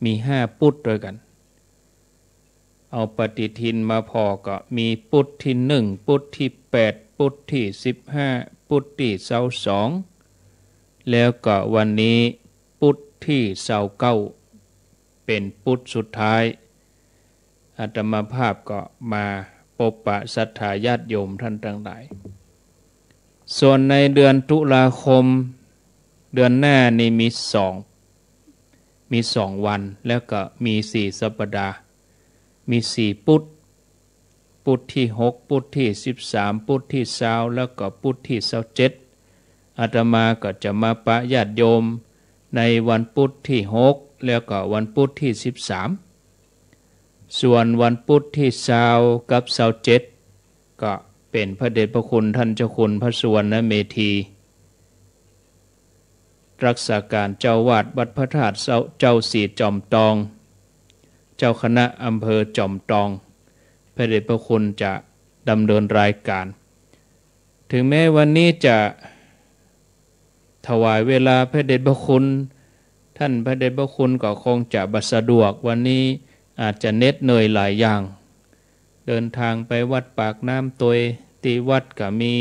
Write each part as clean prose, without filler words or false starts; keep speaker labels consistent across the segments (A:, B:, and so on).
A: มี5ปุตด้วยกันเอาปฏิทินมาพอก็มีปุตที่1ปุตที่8ปุตที่15ปุตที่22แล้วก็วันนี้ปุตที่29เป็นปุตสุดท้ายอาตมาภาพก็มาพบปะศรัทธาญาติโยมท่านทั้งหลายส่วนในเดือนตุลาคมเดือนหน้านี่มี2วันแล้วก็มี4สัปดาห์มี4ปุตปุตที่6ปุตที่13ปุตที่20แล้วก็ปุตที่27อาตมาก็จะมาปะญาติโยมในวันปุตที่6แล้วก็วันปุตที่13ส่วนวันปุตที่20กับ27ก็เป็นพระเดชพระคุณท่านเจ้าคุณพระสุวรรณเมธีรักษาการเจ้าวาดวัดพระธาตุเจ้าศรีจอมตองเจ้าคณะอำเภอจอมตองพระเดชพระคุณจะดำเนินรายการถึงแม้วันนี้จะถวายเวลาพระเดชพระคุณท่านพระเดชพระคุณก็คงจะบัสะดวกวันนี้อาจจะเหน็ดเหนื่อยหลายอย่างเดินทางไปวัดปากน้ำตัวที่วัดก็มี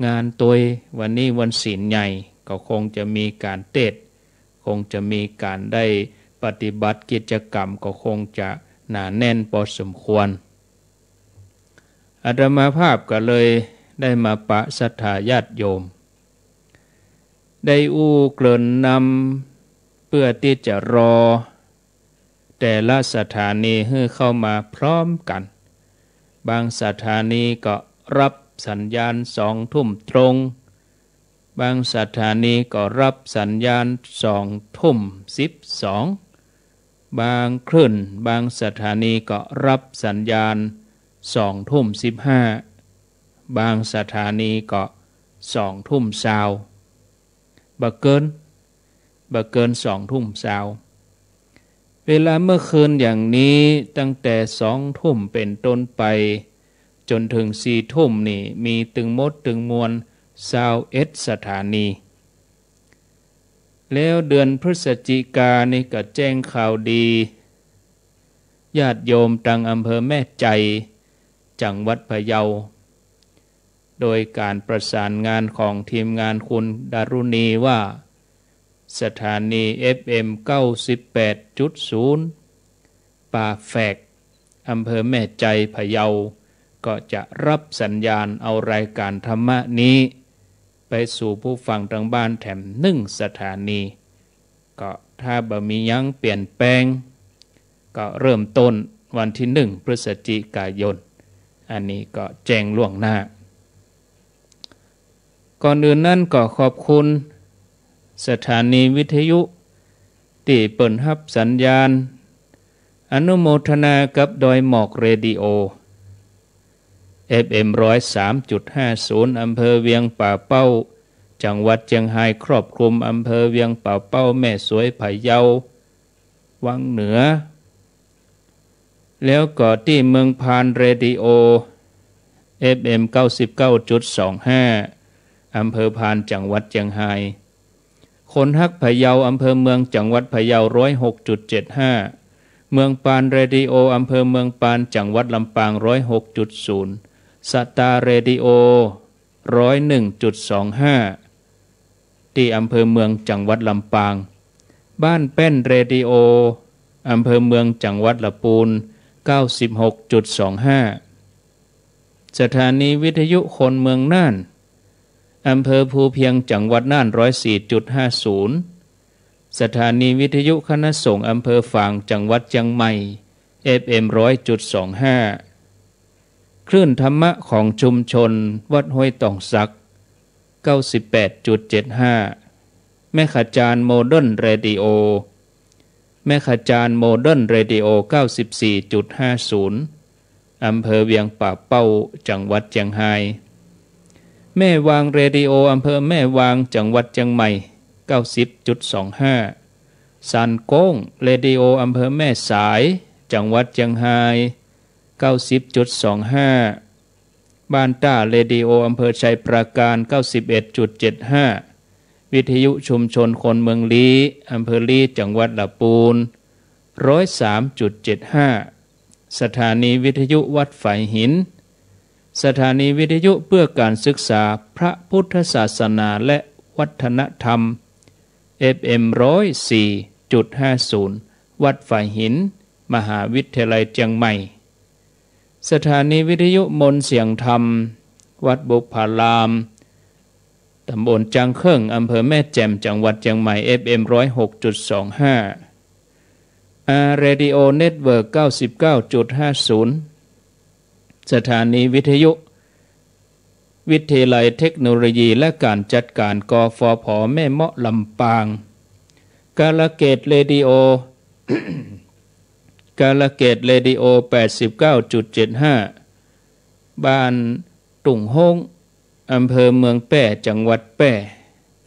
A: งานตัววันนี้วันศีลใหญ่ก็คงจะมีการเทศน์คงจะมีการได้ปฏิบัติกิจกรรมก็คงจะหนาแน่นพอสมควรอาตมาภาพก็เลยได้มาปะศรัทธาญาติโยมได้เกริ่นนำเพื่อที่จะรอแต่ละสถานีให้เข้ามาพร้อมกันบางสถานีก็รับสัญญาณ2 ทุ่มตรงบางสถานีก็รับสัญญาณ2 ทุ่ม12บางคลื่นบางสถานีก็รับสัญญาณ2 ทุ่ม15บางสถานีก็2 ทุ่ม20บ่เกิน2 ทุ่ม20เวลาเมื่อคืนอย่างนี้ตั้งแต่2 ทุ่มเป็นต้นไปจนถึง4 ทุ่มนี่มีตึงมดตึงมวล21 สถานีแล้วเดือนพฤศจิกายนนี่ก็แจ้งข่าวดีญาติโยมตังอำเภอแม่ใจจังหวัดพะเยาโดยการประสานงานของทีมงานคุณดารุณีว่าสถานี FM 98.0 ป่าแฝกอำเภอแม่ใจพะเยาก็จะรับสัญญาณเอารายการธรรมะนี้ไปสู่ผู้ฟังทางบ้านแถม1 สถานีก็ถ้าบ่มียังเปลี่ยนแปลงก็เริ่มต้นวันที่1 พฤศจิกายนอันนี้ก็แจ้งล่วงหน้าก่อนอื่นนั้นก็ขอบคุณสถานีวิทยุที่เปิดรับสัญญาณอนุโมทนากับดอยหมอกเรดิโอ FM 103.50 อำเภอเวียงป่าเป้าจังหวัดเชียงรายครอบคลุมอำเภอเวียงป่าเป้าแม่สวยพะเยาวังเหนือแล้วก็ที่เมืองพานเรดิโอ FM 99.25 อำเภอพานจังหวัดเชียงรายคนฮักพะเยาอำเภอเมืองจังหวัดพะเยา 106.75 เมืองปานเรดิโออำเภอเมืองปานจังหวัดลำปาง 106.0 สตาร์เรดิโอ 101.25 ที่อำเภอเมืองจังหวัดลำปางบ้านแป้นเรดิโออำเภอเมืองจังหวัดลำพูน 96.25 สถานีวิทยุคนเมืองน่านอำเภอภูเพียงจังหวัดน่าน 104.50 สถานีวิทยุคณะสงฆ์อำเภอฝางจังหวัดเชียงใหม่ FM 100.25 คลื่นธรรมะของชุมชนวัดห้วยต่องสัก 98.75 แม่ขจารโมเดิร์นเรดิโอแม่ขจารโมเดิร์นเรดิโอ 94.50 อำเภอเวียงป่าเป้าจังหวัดเชียงรายแม่วางเรดิโออำเภอแม่วางจังหวัดเชียงใหม่ 90.25 ซันโก้งเรดิโออำเภอแม่สายจังหวัดเชียงราย 90.25 บ้านต้าเรดิโออำเภอชัยปราการ 91.75 วิทยุชุมชนคนเมืองลี้อำเภอลี้จังหวัดลำพูน 103.75 สถานีวิทยุวัดฝายหินสถานีวิทยุเพื่อการศึกษาพระพุทธศาสนาและวัฒนธรรม FM 104.50 วัดฝายหินมหาวิทยาลัยเชียงใหม่สถานีวิทยุมนต์เสียงธรรมวัดบุพารามตำบลจางเครื่องอำเภอแม่แจ่มจังหวัดเชียงใหม่ FM 106.25 Radio Network 99.50 สถานีวิทยุวิทยาลัยเทคโนโลยีและการจัดการกฟผ.แม่เมาะลำปางกาลเกตเรดิโอ กาลเกตเรดิโอ 89.75 บ้านตุ่งฮงอำเภอเมืองแป้จังหวัดแป้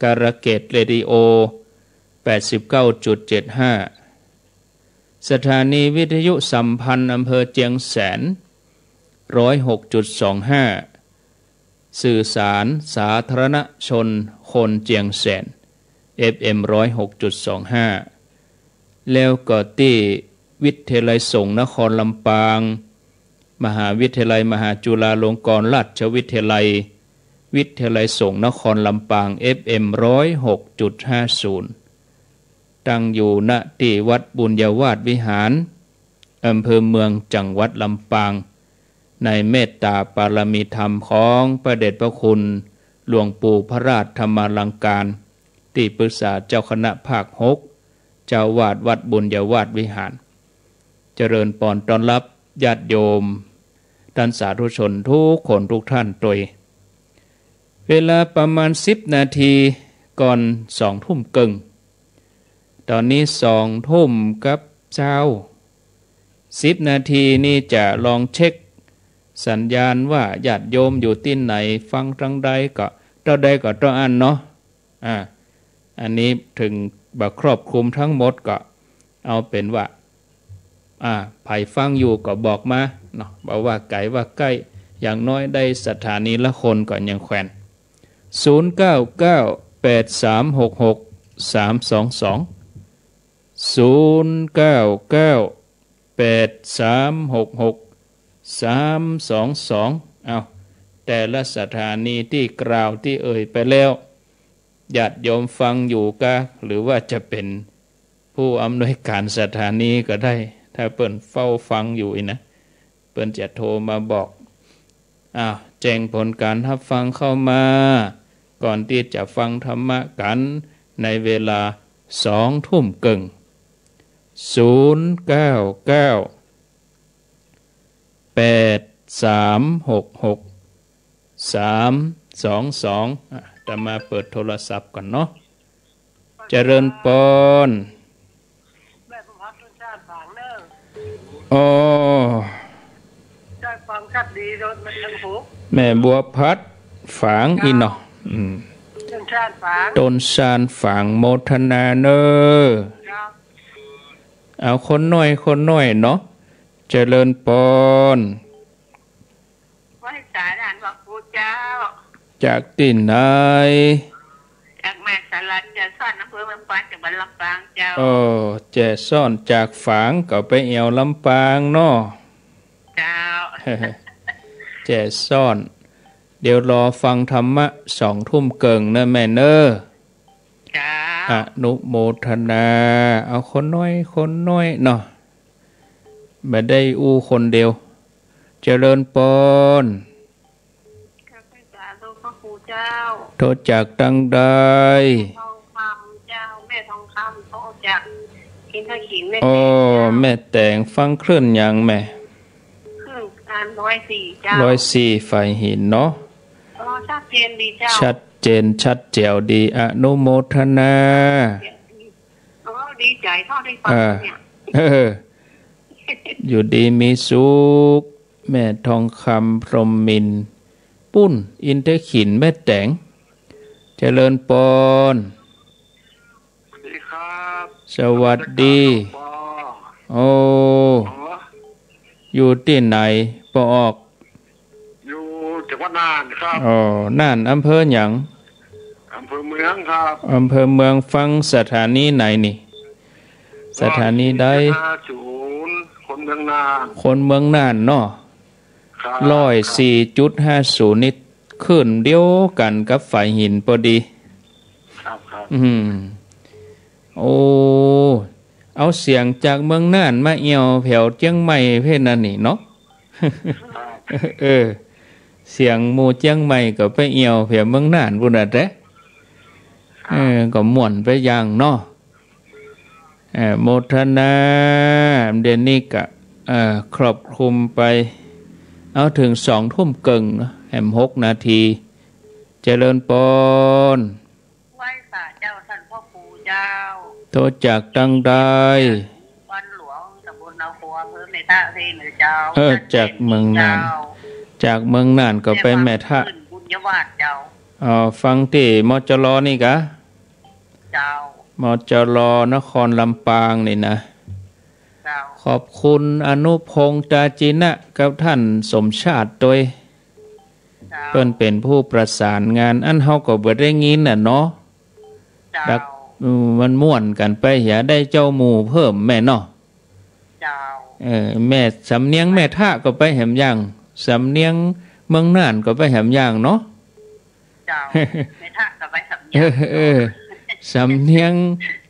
A: กาลเกตเรดิโอ 89.75 สถานีวิทยุสัมพันธ์อำเภอเจียงแสน 106.25 สื่อสารสาธารณชนคนเจียงแสน FM 106.25 แล้วก็ที่วิทยาลัยสงฆ์นครลำปางมหาวิทยาลัยมหาจุฬาลงกรณราชวิทยาลัยวิทยาลัยสงฆ์นครลำปาง FM 106.50 ตั้งอยู่ณที่วัดบุญยวาสวิหารอำเภอเมืองจังหวัดลำปางในเมตตาปารมีธรรมของพระเดชพระคุณหลวงปู่พระราชธรรมาลังการที่ปรึกษาเจ้าคณะภาค 6เจ้าวาดวัดบุญยวาสวิหารเจริญปอนต้อนรับญาติโยมท่านสาธุชนทุกคนทุกท่านโดยเวลาประมาณ10 นาทีก่อน2 ทุ่มครึ่งตอนนี้2 ทุ่มกับเช้า10 นาทีนี่จะลองเช็คสัญญาณว่าญาติโยมอยู่ที่ไหนฟังทางใดก็เท่าใดก็ต้องอันเนาะอันนี้ถึงบักครอบคลุมทั้งหมดก็เอาเป็นว่าไผ่ฟังอยู่ก็บอกมาเนาะบอกว่าไกลว่าใกล้อย่างน้อยได้สถานีละคนก่อนยังแขวน0993663222เอาแต่ละสถานีที่กล่าวที่เอ่ยไปแล้วญาติโยมฟังอยู่ก็หรือว่าจะเป็นผู้อำนวยการสถานีก็ได้ถ้าเปิ้นเฝ้าฟังอยู่นะเปิ้นจะโทรมาบอกแจ้งผลการรับฟังเข้ามาก่อนที่จะฟังธรรมะกันในเวลา2 ทุ่มครึ่ง099-8366-322จะมาเปิดโทรศัพท์ก่อนเนาะเจริญปนอ๋อได้ฟังชัดดีโดนมันทั้งหูแม่บัวพัดฝางอีเนาะต้นชานฝางโมทนาเนอเอาคนน้อยเนาะเจริญปนไว้สายด่านว่าปู่เจ้าจากที่ไหนจากแม่สลัดจะซ่อนอำเภอเมืองปานจังหวัดลำปางเจ้าแจซ่อนจากฝางก็ไปเอวลำปางเนาะเจ้า แจซ่อนเดี๋ยวรอฟังธรรมะ2 ทุ่มเกิงนะแม่เนอจ้าอนุโมทนาเอาคนน้อยเนาะไม่ได้อู้คนเดียวเจริญปนโทษจากตั้งใดทองคำเจ้าแม่ทองคำโทษจากกินข้าวขิงแม่แม่แต่งฟังเคลื่อนอย่างแม่เครื่องการ104เจ้า104ไฟหินเนาะชัดเจนดีเจ้าชัดเจนชัดแจ๋วดีอนุโมทนาดีใจเท่าได้ฟังเนี่ยอยู่ดีมีสุขแม่ทองคำพรหมมินทร์ปุ้นอินเตอร์ขินแม่แต่งเจริญปนสวัสดีครับสวัสดีโอ้อยู่ที่ไหนปออกอยู่จังหวัดน่านครับน่านอำเภอหยังอำเภอเมืองครับอำเภอเมืองฟังสถานีไหนนี่ สถานีใด
B: คนเมืองน่าน
A: คนเมืองน่านเนาะ104.50นิดขึ้นเดียวกันกับฝ่ายหินพอดี
B: ครับ
A: โอ้เอาเสียงจากเมืองน่านมาเอียวแผ่วเจียงใหม่เพ่นนั่นนี่เนาะเสียงหมู่เจียงใหม่ก็ไปเอียวแผ่วเมืองน่านพุ่นน่ะเด้ก็ม่วนไปอย่างเนาะโมทนาเดยวนี้ก็ครอบคลุมไปเอาถึง2 ทุ่มเกิงแหม6 นาทีเจริญปน
C: ไหว้สาเจ้าท่านพ่อปู่เจ้า
A: โทษจากตังใด
C: วันหลวงตำบลนาคัวอำเภอแม่ทะเทนเจ้า
A: จากเมืองน่านก็ไปแม่ทะ
C: บุญยวาดเจ้
A: าฟังที่มจรนี่กะ
C: เจ้าม
A: จรนครลำปางนี่นะขอบคุณอนุพงษ์ตาจินะกับท่านสมชาติโดยเพิ่นเป็นผู้ประสานงานอันเฮาก็บ่ได้ยินน่ะเนาะดักมันม่วนกันไปอย่าได้เจ้าหมู่เพิ่มแม่เนาะแม่สำเนียงแม่ท่าก็ไปแหมย่างสำเนียงเมืองน่านก็ไปแหมย่างเนาะ
C: แม่ท่าก็ไปสำเนียง
A: สำเนียง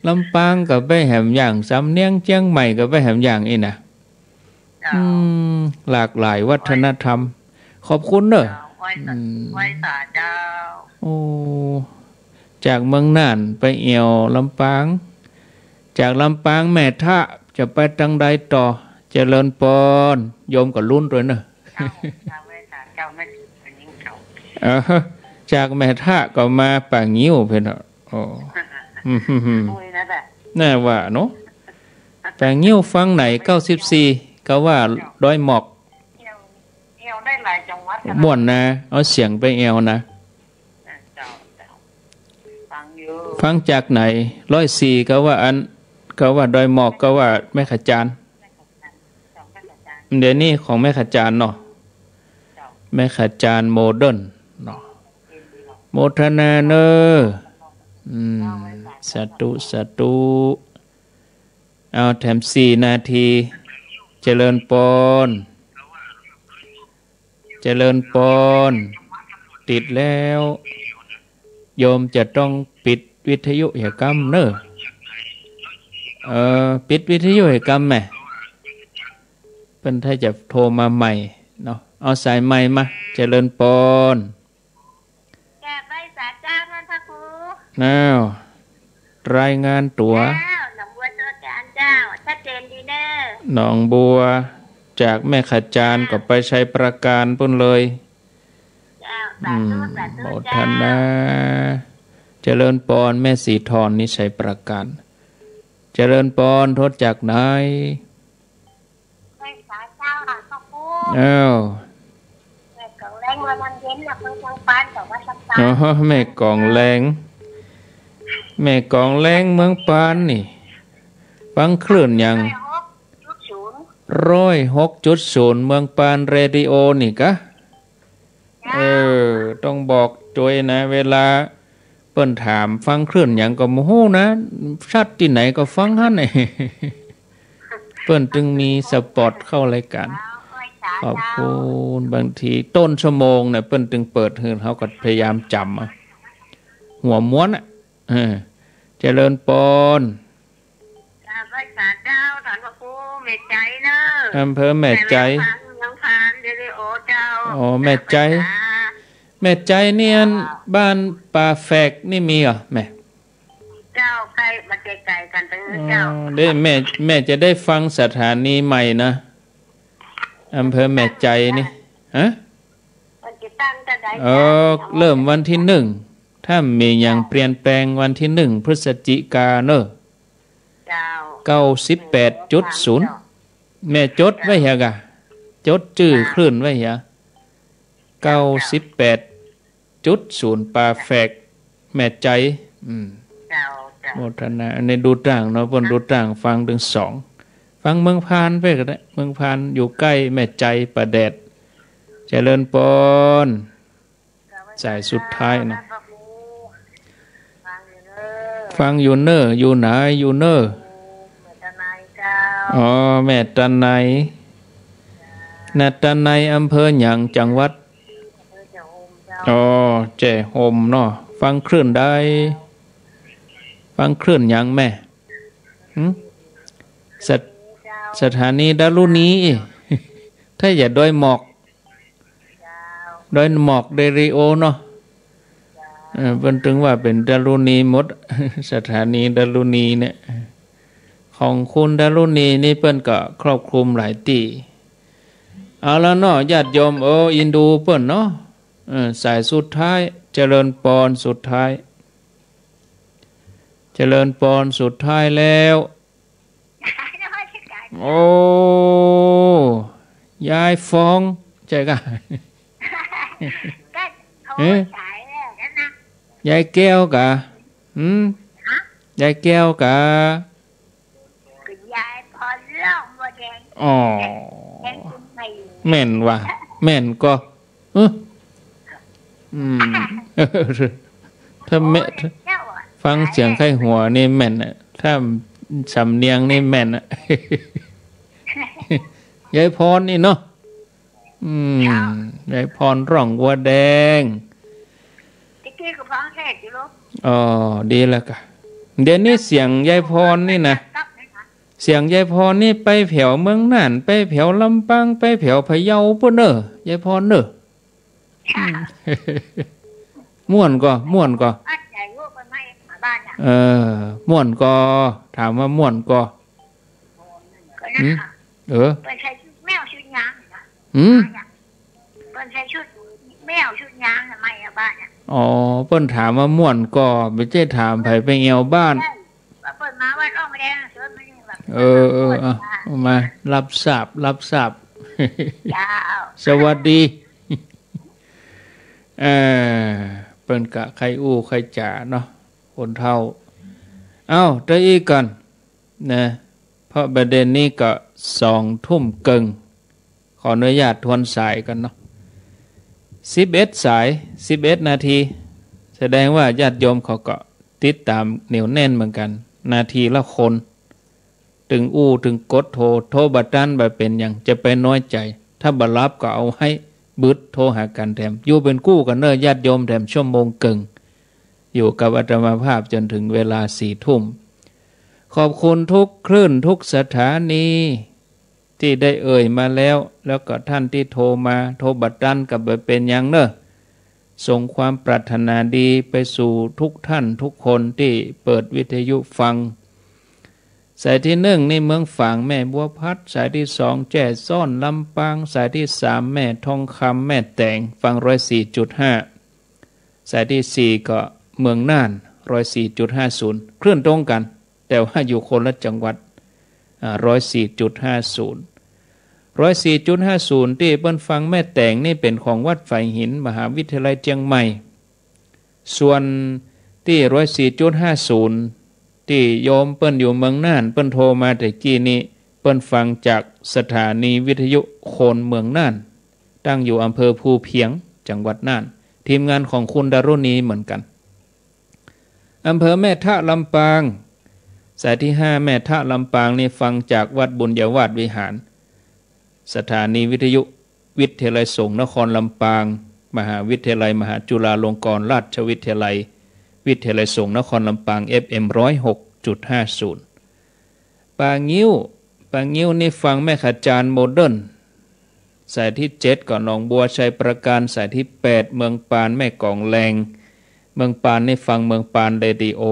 A: ลำปางก็ไปแหมย่างสำเนียงเชียงใหม่ก็ไปแหมย่างอีน่ะหลากหลายวัฒนธรรมขอบคุณเด้อ
C: ไหว้สาเจ้า
A: โอ้จากเมืองน่านไปเอียวลำปางจากลำปางแม่ทะจะไปทางใดต่อเจริญปนโยมก็ลุ้นด้วยเนอะจากแม่ทะก็มาป่างิ้วเพิ่นโอ้น่าว่าเนาะป่างิ้วฟังไหน94ก็ว่าดอยหมอก
C: ได้หลายจังหวัด
A: ม่วนนะเอาเสียงไปเอวนะฟังจากไหน104ก็ว่าดอยหมอกก็ว่าแม่ขจารเดี๋ยวนี้ของแม่ขจารเนาะแม่ขจารโมเดิร์นเนาะโมทนาเนอสาธุเอาแถม4 นาทีเจริญปนติดแล้วโยมจะต้องปิดวิทยุเหกรรมเนอะปิดวิทยุเหกรรมแม่เป็นถ้าจะโทรมาใหม่เนาะเอาสายใหม่มาเจริญปน
C: แก่ไปสาเจ้าท่านพระครู
A: น้าวรายงานตัว
C: หนองบัวเจอการเจ้าชัดเจนดีเด้อ
A: หนองบัวจากแม่ขจารก็ไปใช้ประการปุ่นเลยโมทนาเจริญปนแม่สีทรนี่ใช้ประการเจริญปนทดจากไหน
C: แม่สาเจ้าหลังพ่อปู่
A: แม่
C: กองแรงมาวันเย็นนะเพิ่งจังปานแต่ว่าสัปดาห์
A: แม่กองแรงเมืองปานนี่ฟังคลื่นอย่าง106.0เมืองปานเรดิโอนี่กะต้องบอกจอยนะเวลาเปิ้นถามฟังคลื่นอย่างก็โมโหนะชัดที่ไหนก็ฟังหั่นนี่เปิ้นจึงมีสปอตเข้ารายการขอบคุณบางทีต้นชั่วโมงเนี่ยเปิ้นจึงเปิดให้เขาก็พยายามจำหัวม้วนอ่ะเจริญปน
C: แม่ใจเนอะ
A: อำเภอแม่ใจแม่ใจเนี่ยบ้านป่าแฝกนี่มีเหรอแม่
C: เจ้าใกล้มาไกลๆกันตั้งเจ้า
A: ได้แม่จะได้ฟังสถานีใหม่นะอำเภอแม่ใจนี่ฮะเริ่มวันที่1ถ้ามีอย่างเปลี่ยนแปลงวันที่1พฤศจิกายนเนอะ98.0แม่จดไว้เหรอกะจดชื่อคลื่นไว้เหรอ98.0ปาแฟกแม่ใจโมทนาในดูต่างเนาะเพิ่นดูต่างฟังถึง2ฟังเมืองพานไปก็ได้เมืองพานอยู่ใกล้แม่ใจประแดดเจริญปนสายสุดท้ายนะฟังอยู่เนออยู่ไหนอยู่เนอ อ๋อแม่ตันในนาตันในอำเภอหยังจังหวัดอ๋อแจ้ห่มเนาะฟังคลื่นได้ฟังคลื่นหยังแม่สถานีดารุณีถ้าอย่าดอยหมอกเดริโอเนาะเป็นถึงว่าเป็นดารุณีหมดสถานีดารุณีเนี่ยของคุณดารุณีนี่เปิ้นก็ครอบคลุมหลายที่เอาแล้วเนาะญาติโยมอินดูเปิ้นเนาะสายสุดท้ายเจริญปอนสุดท้ายเจริญปอนสุดท้ายแล้วโอ้ยายฟองใช่กะยายแก้วกะยายแก้วกะอ๋อแม่นว่ะแม่นก็ถ้าแม่ฟังเสียงไข้หัวนี่แม่นอะถ้าสำเนียงนี่แม่นอะยายพรนี่เนาะยายพรร่องวัวแดงอ๋อดีแล้วกะเดี๋ยวนี้เสียงยายพรนี่นะเสียงยายพรนี่ไปแผ่วเมืองน่านไปแผ่วลำปางไปแผ่วพะเยาปุ่นเนอยายพรเนอม่วนก็ม่วนก็ม่วนก็ถามว่าม่วนก็
C: เป็นใส่ชุดแมวชุดยางเป็นใส่ชุดแมวชุดยางทำไมอะบ้านเนี่ย
A: อ๋อเปิ้นถามว่าม่วนก็ไม่ใช่ถามไผไปเอวบ้าน
C: เปิ้นมาว่าต้องมาแดงเชิญมา
A: แบบมารับทราบสวัสดีเปิ้นกะใครอู้ใครจ่าเนาะคนเฒ่าเอ้าได้อีกกันนะเพราะประเด็นนี้ก็2 ทุ่มเกิงขออนุญาตทวนสายกันเนาะ11 สาย11 นาทีแสดงว่าญาติโยมเขาก็ติดตามเหนียวแน่นเหมือนกันนาทีละคนถึงถึงกดโทรบัดดันแบบเป็นอย่างจะไปน้อยใจถ้าบัดรับก็เอาให้บึดโทรหากันแถมอยู่เป็นกู้กันเนอญาติโยมแถมชั่วโมงเกิงอยู่กับอาตมาภาพจนถึงเวลา4 ทุ่มขอบคุณทุกคลื่นทุกสถานีที่ได้เอ่ยมาแล้วก็ท่านที่โทรมาโทรบัดดันกับเป็นอย่างเนอะส่งความปรารถนาดีไปสู่ทุกท่านทุกคนที่เปิดวิทยุฟังสายที่1นี่เมืองฝางแม่บัวพัดสายที่2แจ้ซ่อนลำปางสายที่3แม่ทองคำแม่แตงฟัง 104.5 สายที่4ก็เมืองน่าน 104.50 คลื่นตรงกันแต่ว่าอยู่คนละจังหวัด104.50 104.50 ที่เปิ้นฟังแม่แตงนี่เป็นของวัดไฝหินมหาวิทยาลัยเชียงใหม่ส่วนที่ 104.50 ที่โยมเปิ้นอยู่เมืองน่านเปิ้นโทรมาแต่กี้นี้เปิ้นฟังจากสถานีวิทยุโคนเมืองน่านตั้งอยู่อำเภอภูเพียงจังหวัดน่านทีมงานของคุณดารุณีเหมือนกันอำเภอแม่ทะลำปางสายที่5แม่ทะลำปางนี่ฟังจากวัดบุญญาวาสวิหารสถานีวิทยุวิทยาลัยสงฆ์นครลำปางมหาวิทยาลัยมหาจุฬาลงกรณราชวิทยาลัยวิทยาลัยสงฆ์นครลำปาง FM 106.50 ปางงิ้วนี่ฟังแม่ขจารโมเดิร์นสายที่7ก่อนหนองบัวชัยประการสายที่8เมืองปานแม่กองแรงเมืองปานนี่ฟังเมืองปานเรดิโอ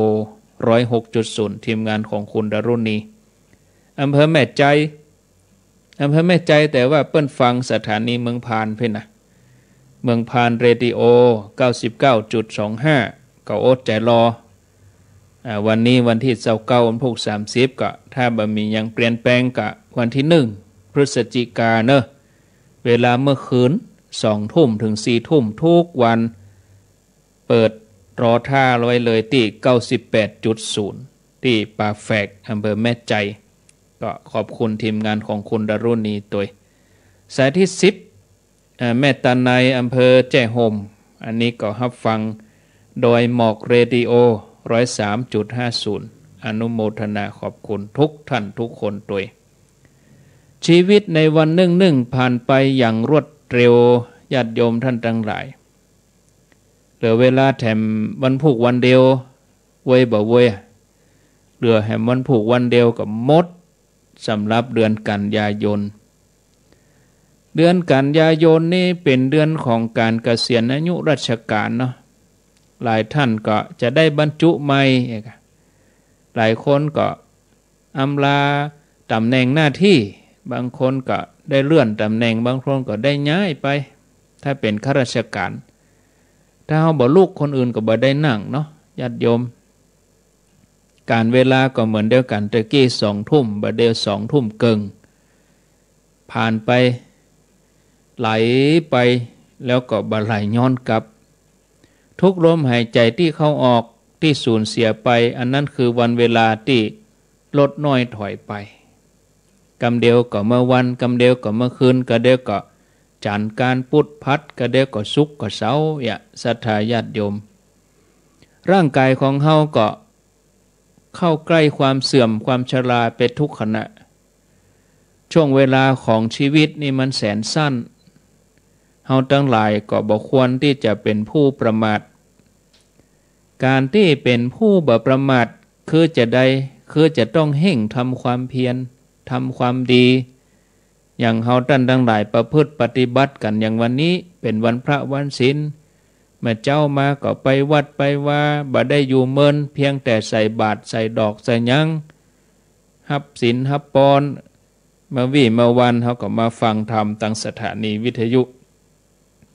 A: 106.0 ทีมงานของคุณดารุณีอำเภอแม่ใจแต่ว่าเปิ้นฟังสถานีเมืองพานเพ่นนะเมืองพานเรดิโอ 99.25 ก็อดใจรอวันนี้วันที่29วันพุธ30ก็ถ้าบ่มีหยังเปลี่ยนแปลงก็วันที่1พฤศจิกายนเนอะเวลาเมื่อคืน 2 ทุ่มถึง 4 ทุ่มทุกวันเปิดรอท่าไว้เลยที่ 98.0 ที่ป่าแฝกอำเภอแม่ใจก็ขอบคุณทีมงานของคุณดารุณีตัวสายที่10แม่ตาในอำเภอแจ้ห่มอันนี้ก็รับฟังโดยหมอกเรดิโอ 103.50 อนุโมทนาขอบคุณทุกท่านทุกคนด้วยชีวิตในวันหนึ่งผ่านไปอย่างรวดเร็วญาติโยมท่านทั้งหลายเหลือเวลาแถมวันผูกวันเดียวเว้ยบ่เว้ยเหลือแถมวันผูกวันเดียวกับมดสำหรับเดือนกันยายนเดือนกันยายนนี่เป็นเดือนของการเกษียณอายุราชการเนาะหลายท่านก็จะได้บรรจุใหม่หลายคนก็อำลาตำแหน่งหน้าที่บางคนก็ได้เลื่อนตำแหน่งบางคนก็ได้ย้ายไปถ้าเป็นข้าราชการถ้าเฮาบ่ลูกคนอื่นก็บ่ได้นั่งเนาะญาติโยมการเวลาก็เหมือนเดียวกันตะกี้2 ทุ่มบัดเดียว2 ทุ่มเกิงผ่านไปไหลไปแล้วก็บ่ไหลย้อนกลับทุกลมหายใจที่เข้าออกที่สูญเสียไปอันนั้นคือวันเวลาที่ลดน้อยถอยไปกำเดียวก็เมื่อวันกำเดียวก็เมื่อคืนก็เดียวก็จันทร์การพุธพัดก็เดียวก็ศุกร์ก็เสาร์ศรัทธาญาติโยมร่างกายของเฮาก็เข้าใกล้ความเสื่อมความชราเป็นทุกขณะช่วงเวลาของชีวิตนี่มันแสนสั้นเฮาทั้งหลายก็บ่ควรที่จะเป็นผู้ประมาทการที่เป็นผู้บ่ประมาทคือจะต้องเห่งทำความเพียรทำความดีอย่างเฮาท่านทั้งหลายประพฤติปฏิบัติกันอย่างวันนี้เป็นวันพระวันศีลเมื่อเจ้ามาก็ไปวัดไปว่าบ่ได้อยู่เมินเพียงแต่ใส่บาตรใส่ดอกใส่หยังรับศีลรับพรเมื่อวันเฮาก็มาฟังธรรมทางสถานีวิทยุ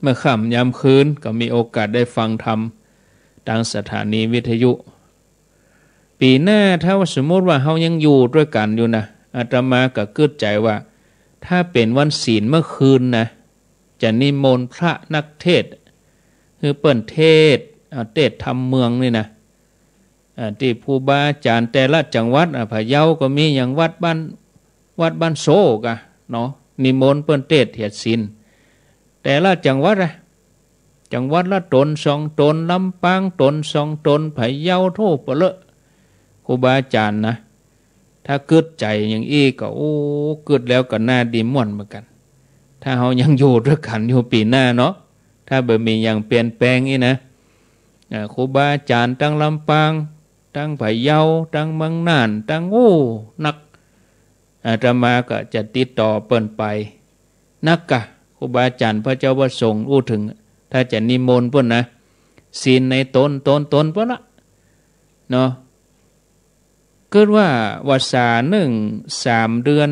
A: เมื่อค่ำยามคืนก็มีโอกาสได้ฟังธรรมทางสถานีวิทยุปีหน้าถ้าสมมติว่าเฮายังอยู่ด้วยกันอยู่นะอาตมาก็คิดใจว่าถ้าเป็นวันศีลเมื่อคืนนะจะนิมนต์พระนักเทศคือเปิ้นเทศธรรมเมืองนี่นะที่ครูบาอาจารย์แต่ละจังหวัดพะเยาก็มีอย่างวัดบ้านโศกะเนาะนิมนต์เปิ้นเทศเฮ็ดศีลแต่ละจังหวัดจังหวัดละตน2 ตนลำปางตน2 ตนพะเยาโทปะเลอะครูบาอาจารย์นะถ้าเกิดใจอย่างอี้ก็เกิดแล้วก็น่าดีม่วนเหมือนกันถ้าเฮายังอยู่ด้วยกันอยู่ปีหน้าเนาะถ้าบ่มีอย่างเปลี่ยนแปลงอีนะครูบาอาจารย์ตั้งลำปางตั้งพะเยาตั้งเมืองน่านตั้งนักอาตมาก็จะติดต่อเปิ้นไปนักกะครูบาอาจารย์พระเจ้าประสงค์ถึงถ้าจะนิมนต์เพิ่นนะศีลในตนเพิ่นละเนาะเกิดว่าวัดษา3 เดือน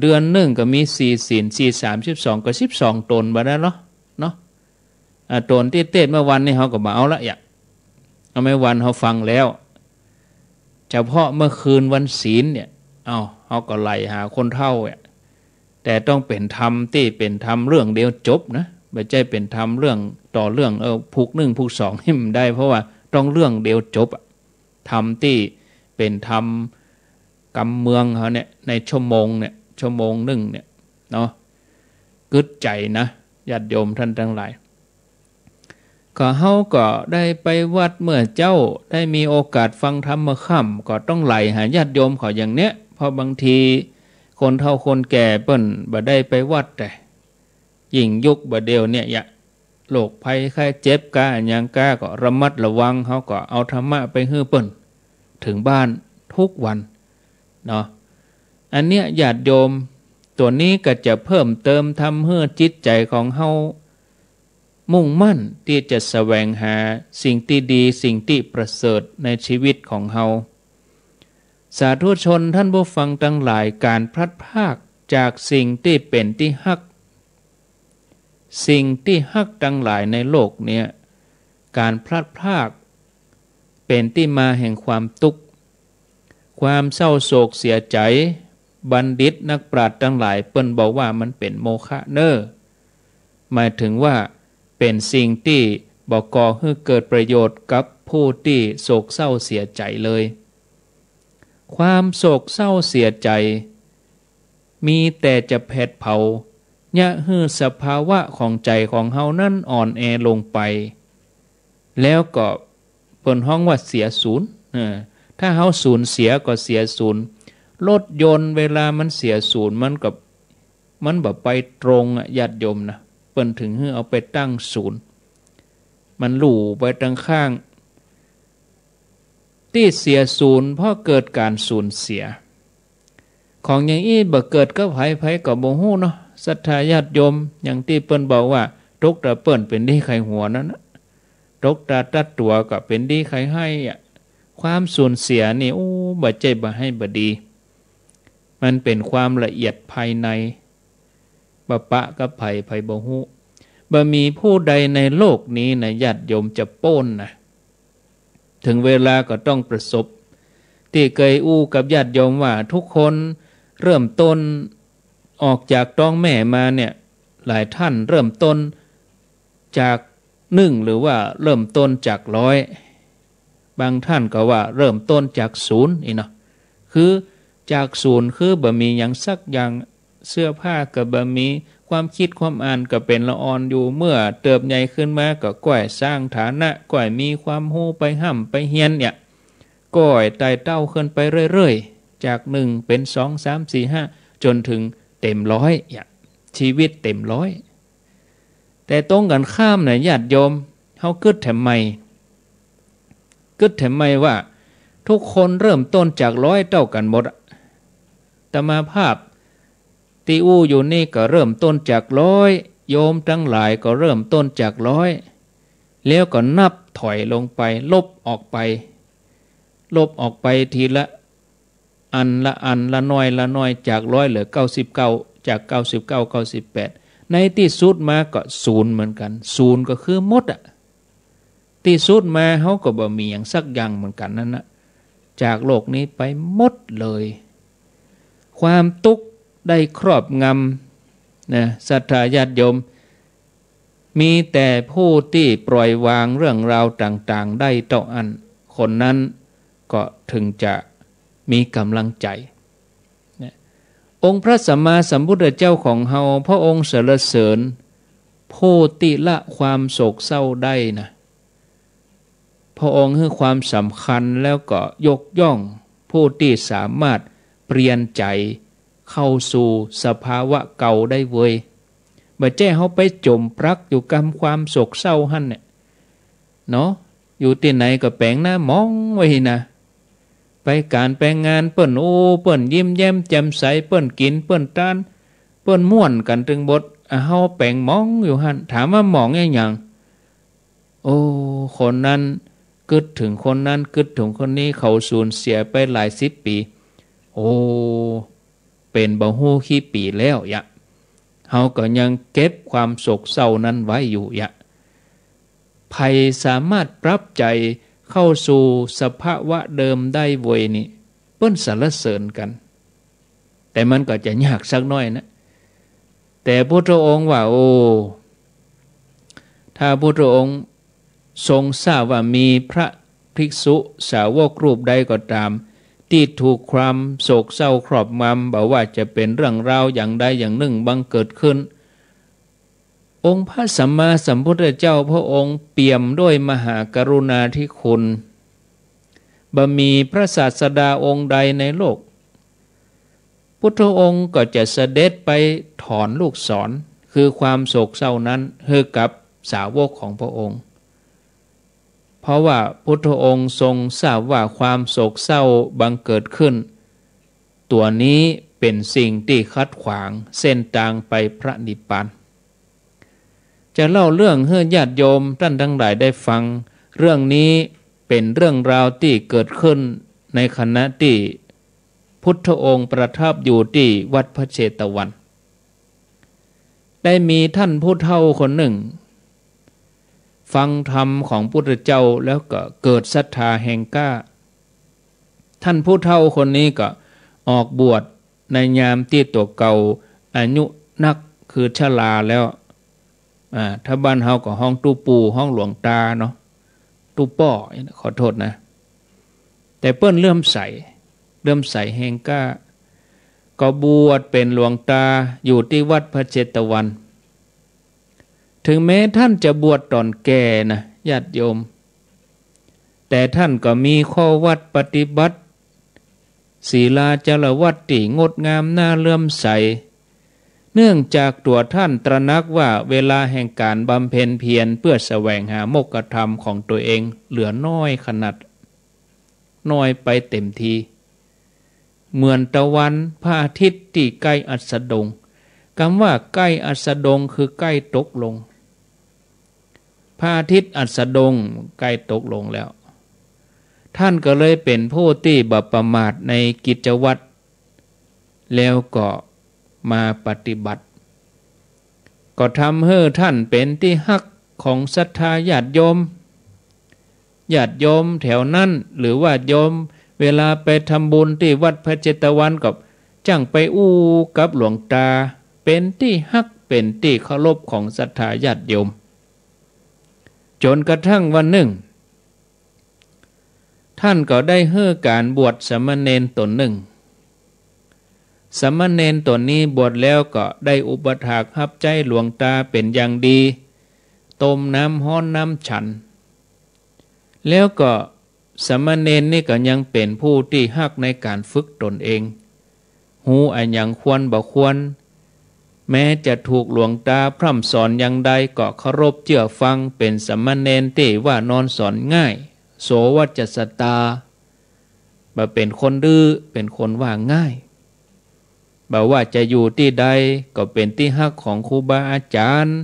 A: เดือน1ก็มี4 ศีล4 32ก็12 ตนบ่ได้เนาะตนที่เทศเมื่อวันนี้เฮาก็มาเอาละเอาไม่วันเฮาฟังแล้วเฉพาะเมื่อคืนวันศีลเนี่ยเฮาก็ไล่หาคนเฒ่าแต่ต้องเป็นธรรมที่เป็นธรรมเรื่องเดียวจบนะไม่ใช่เป็นธรรมเรื่องต่อเรื่องผูก1ผูก2ให้มันได้เพราะว่าต้องเรื่องเดียวจบธรรมที่เป็นธรรมกำเมืองเขาเนี่ยในชั่วโมง1เนี่ยเนาะกึดใจนะญาติโยมท่านทั้งหลายก็เฮาก็ได้ไปวัดเมื่อเจ้าได้มีโอกาสฟังธรรมเมื่อค่ำก็ต้องไหลหาญาติโยมเขาอย่างเนี้ยเพราะบางทีคนเฒ่าคนแก่เปิ้นบ่ได้ไปวัดแต่ยิ่งยุคบ่เดียวเนี่ยโรคภัยไข้เจ็บกาหยังกาก็ระมัดระวังเฮาก็เอาธรรมะไปให้เปิ้นถึงบ้านทุกวันเนาะอันเนี้ยญาติโยมตัวนี้ก็จะเพิ่มเติมทำให้จิตใจของเฮามุ่งมั่นที่จะแสวงหาสิ่งที่ดีสิ่งที่ประเสริฐในชีวิตของเฮาสาธุชนท่านผู้ฟังทั้งหลายการพลัดพรากจากสิ่งที่เป็นที่ฮักสิ่งที่ฮักทั้งหลายในโลกเนี่ยการพลัดพรากเป็นที่มาแห่งความทุกข์ความเศร้าโศกเสียใจบัณฑิตนักปราชญ์ทั้งหลายเปิ้นบอกว่ามันเป็นโมฆะเน้อหมายถึงว่าเป็นสิ่งที่บ่ก่อให้เกิดประโยชน์กับผู้ที่โศกเศร้าเสียใจเลยความโศกเศร้าเสียใจมีแต่จะแผดเผายะฮื้อสภาวะของใจของเฮานั้นอ่อนแอลงไปแล้วก็เปิ้นฮ้องว่าเสียศูนย์ ถ้าเฮาสูญเสียก็เสียศูนย์รถยนต์เวลามันเสียศูนย์มันแบบไปตรงญาติโยมนะเปิ้นถึงให้เอาไปตั้งศูนย์มันหลู่ไปตั้งข้างที่เสียศูนย์เพราะเกิดการสูญเสียของอย่างอี้บ่เกิดก็ไผก็บ่ฮู้เนาะศรัทธาญาติโยมอย่างที่เปิ้นบอกว่าตกตะเปิ้นเป็นดีไข้หัวนั้นนะตกตาตัดตัวก็เป็นดีไข้ให้ความสูญเสียนี่บ่ใจบ่ให้บ่ดีมันเป็นความละเอียดภายในบ่ปะกับไผบ่ฮู้บ่มีผู้ใดในโลกนี้นะญาติโยมจะโป้นนะถึงเวลาก็ต้องประสบที่เคยกับญาติโยมว่าทุกคนเริ่มต้นออกจากท้องแม่มาเนี่ยหลายท่านเริ่มต้นจาก1หรือว่าเริ่มต้นจาก100บางท่านก็ว่าเริ่มต้นจาก0นี่เนาะคือจาก0คือบ่มีหยังสักอย่างเสื้อผ้าก็บ่มีความคิดความอ่านก็เป็นละอ่อนอยู่เมื่อเติบใหญ่ขึ้นมาก็ก้อยสร้างฐานะก้อยมีความรู้ไปห่ำไปเฮียนเนี่ยก้อยไต่เต้าขึ้นไปเรื่อยๆจาก1เป็น2 3 4 5จนถึงเต็ม100เนี่ยชีวิตเต็ม100แต่ตรงกันข้ามเนี่ยญาติโยมเฮาคิดแถมไมว่าทุกคนเริ่มต้นจาก100เท่ากันหมดตมาภาพตีอยู่นี่ก็เริ่มต้นจาก100โยมทั้งหลายก็เริ่มต้นจาก100แล้วก็นับถอยลงไปลบออกไปทีละอันละน้อยจาก100เหลือ99จาก99 98ในที่สุดมาก็0เหมือนกัน0ก็คือหมดที่สุดมาเฮาก็บ่มีหยังสักอย่างเหมือนกันนั่นนะจากโลกนี้ไปหมดเลยความทุกข์ได้ครอบงำนะศรัทธาญาติโยมมีแต่ผู้ที่ปล่อยวางเรื่องราวต่างๆได้ต่ออันคนนั้นก็ถึงจะมีกำลังใจนะองค์พระสัมมาสัมพุทธเจ้าของเฮาพระองค์สรรเสริญผู้ที่ละความโศกเศร้าได้นะพระองค์ให้ความสำคัญแล้วก็ยกย่องผู้ที่สามารถเปลี่ยนใจเข้าสู่สภาวะเก่าได้เว้ยบ่แจ้เฮาไปจมปลักอยู่กับความโศกเศร้าหั่นเนี่ยเนาะอยู่ที่ไหนก็แปลงหน้ามองไว้นะไปการไปงานเปิ้นเปิ้นยิ้มแย้มแจ่มใสเปิ้นกินเปิ้นตานเปิ้นม่วนกันถึงบทเฮาแปลงมองอยู่หั่นถามว่ามองอีหยังคนนั้นกึดถึงคนนั้นกึดถึงคนนี้เขาสูญเสียไปหลาย10ปีเป็นบ่ฮู้กี่ปีแล้วเฮาก็ยังเก็บความโศกเศร้านั้นไว้อยู่ไผสามารถปรับใจเข้าสู่สภาวะเดิมได้เว้ยนี่เปิ้นสรรเสริญกันแต่มันก็จะยากสักน้อยนะแต่พุทธองค์ว่าถ้าพุทธองค์ทรงทราบว่ามีพระภิกษุสาวกรูปใดก็ตามที่ถูกความโศกเศร้าครอบงำบอกว่าจะเป็นเรื่องราวอย่างใดอย่างหนึ่งบังเกิดขึ้นองค์พระสัมมาสัมพุทธเจ้าพระองค์เปี่ยมด้วยมหากรุณาธิคุณบ่มีพระศาสดาองค์ใดในโลกพุทธองค์ก็จะเสด็จไปถอนลูกศรคือความโศกเศร้านั้นให้กับสาวกของพระองค์เพราะว่าพุทธองค์ทรงทราบว่าความโศกเศร้าบังเกิดขึ้นตัวนี้เป็นสิ่งที่ขัดขวางเส้นทางไปพระนิพพานจะเล่าเรื่องให้ญาติโยมท่านทั้งหลายได้ฟังเรื่องนี้เป็นเรื่องราวที่เกิดขึ้นในขณะที่พุทธองค์ประทับอยู่ที่วัดพระเชตวัน ได้มีท่านผู้เฒ่าคนหนึ่งฟังธรรมของพุทธเจ้าแล้วก็เกิดศรัทธาแห่งกล้าท่านผู้เฒ่าคนนี้ก็ออกบวชในยามที่ตัวเก่าอายุนักคือชราแล้วถ้าบ้านเฮาก็ห้องตู้ปู่ห้องหลวงตาเนาะตู้ป้อขอโทษนะแต่เปิ้นเริ่มใสแห่งกล้าก็บวชเป็นหลวงตาอยู่ที่วัดพระเชตวันถึงแม้ท่านจะบวชตอนแก่นะญาติโยม แต่ท่านก็มีข้อวัดปฏิบัติศีลาจารวัตติงดงามน่าเลื่อมใสเนื่องจากตัวท่านตระหนักว่าเวลาแห่งการบำเพ็ญเพียรเพื่อแสวงหามกธรรมของตัวเองเหลือน้อยขนาดน้อยไปเต็มทีเหมือนตะวันพระอาทิตย์ที่ใกล้อัสดงคำว่าใกล้อัสดงคือใกล้ตกลงพระอาทิตย์อัสดงใกล้ตกลงแล้วท่านก็เลยเป็นผู้ที่บ่ประมาทในกิจวัตรแล้วก็มาปฏิบัติก็ทำให้ท่านเป็นที่ฮักของศรัทธาญาติโยมแถวนั้นหรือว่าโยมเวลาไปทำบุญที่วัดพระเจตวันกับจังไปอู้กับหลวงตาเป็นที่ฮักเป็นที่เคารพของศรัทธาญาติโยมจนกระทั่งวันหนึ่งท่านก็ได้เฮื่อการบวชสามเณรตนหนึ่งสามเณรตนนี้บวชแล้วก็ได้อุปถากรับใจหลวงตาเป็นอย่างดีต้มน้ำฮ้อนน้ำฉันแล้วก็สามเณรนี่ก็ยังเป็นผู้ที่ฮักในการฝึกตนเองหูอันยังควรบ่ควรแม้จะถูกหลวงตาพร่ำสอนอย่างใดก็เคารพเชื่อฟังเป็นสามเณรที่ว่านอนสอนง่ายโสวัจจสตาบ่เป็นคนดื้อเป็นคนว่าง่ายบ่ว่าจะอยู่ที่ใดก็เป็นที่ฮักของครูบาอาจารย์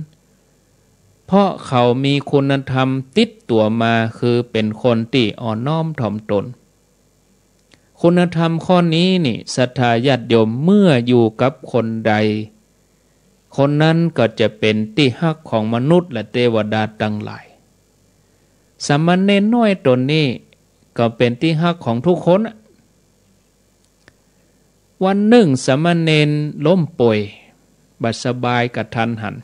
A: เพราะเขามีคุณธรรมติดตัวมาคือเป็นคนที่อ่อนน้อมถ่อมตนคุณธรรมข้อนี้นี่ศรัทธาญาติโยมเมื่ออยู่กับคนใดคนนั้นก็จะเป็นที่ฮักของมนุษย์และเทวดาทั้งหลายสามเณรน้อยตนนี้ก็เป็นที่ฮักของทุกคนวันหนึ่งสามเณรล้มป่วยบ่สบายกระทันหัน